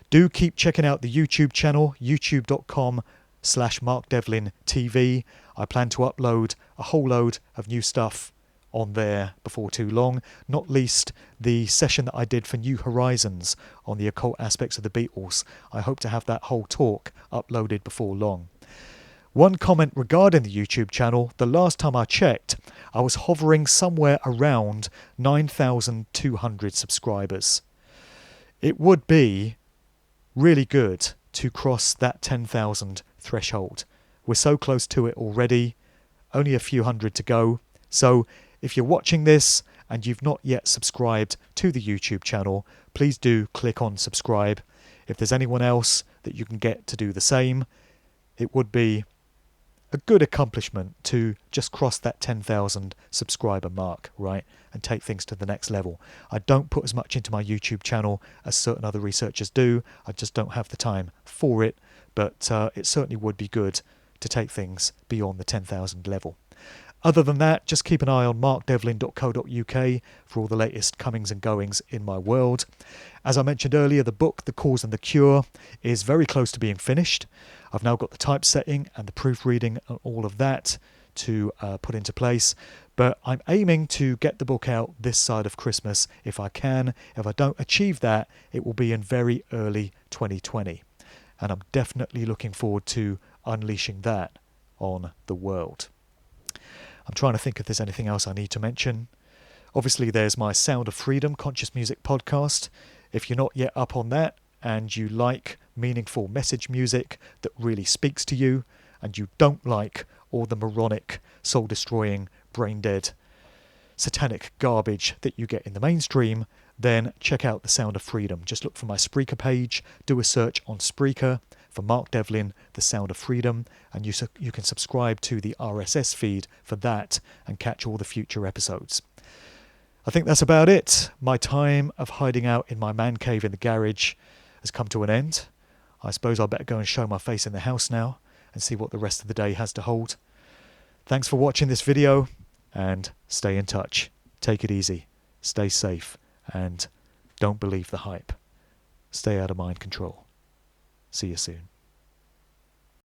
Do keep checking out the YouTube channel, youtube.com/markdevlintv. I plan to upload a whole load of new stuff on there before too long, not least the session that I did for New Horizons on the occult aspects of the Beatles. I hope to have that whole talk uploaded before long. One comment regarding the YouTube channel: the last time I checked, I was hovering somewhere around 9,200 subscribers. It would be really good to cross that 10,000 threshold. We're so close to it already, only a few hundred to go. So if you're watching this and you've not yet subscribed to the YouTube channel, please do click on subscribe. If there's anyone else that you can get to do the same, it would be a good accomplishment to just cross that 10,000 subscriber mark, right, and take things to the next level. I don't put as much into my YouTube channel as certain other researchers do. I just don't have the time for it, but it certainly would be good to take things beyond the 10,000 level. Other than that, just keep an eye on markdevlin.co.uk for all the latest comings and goings in my world. As I mentioned earlier, the book, The Cause and the Cure, is very close to being finished. I've now got the typesetting and the proofreading and all of that to put into place. But I'm aiming to get the book out this side of Christmas if I can. If I don't achieve that, it will be in very early 2020. And I'm definitely looking forward to unleashing that on the world. I'm trying to think if there's anything else I need to mention. Obviously, there's my Sound of Freedom Conscious Music podcast. If you're not yet up on that and you like meaningful message music that really speaks to you, and you don't like all the moronic, soul-destroying, brain-dead, satanic garbage that you get in the mainstream, then check out the Sound of Freedom. Just look for my Spreaker page, do a search on Spreaker for Mark Devlin, the Sound of Freedom, and you can subscribe to the RSS feed for that and catch all the future episodes. I think that's about it. My time of hiding out in my man cave in the garage has come to an end. I suppose I better go and show my face in the house now and see what the rest of the day has to hold. Thanks for watching this video, and stay in touch. Take it easy, stay safe, and don't believe the hype. Stay out of mind control. See you soon.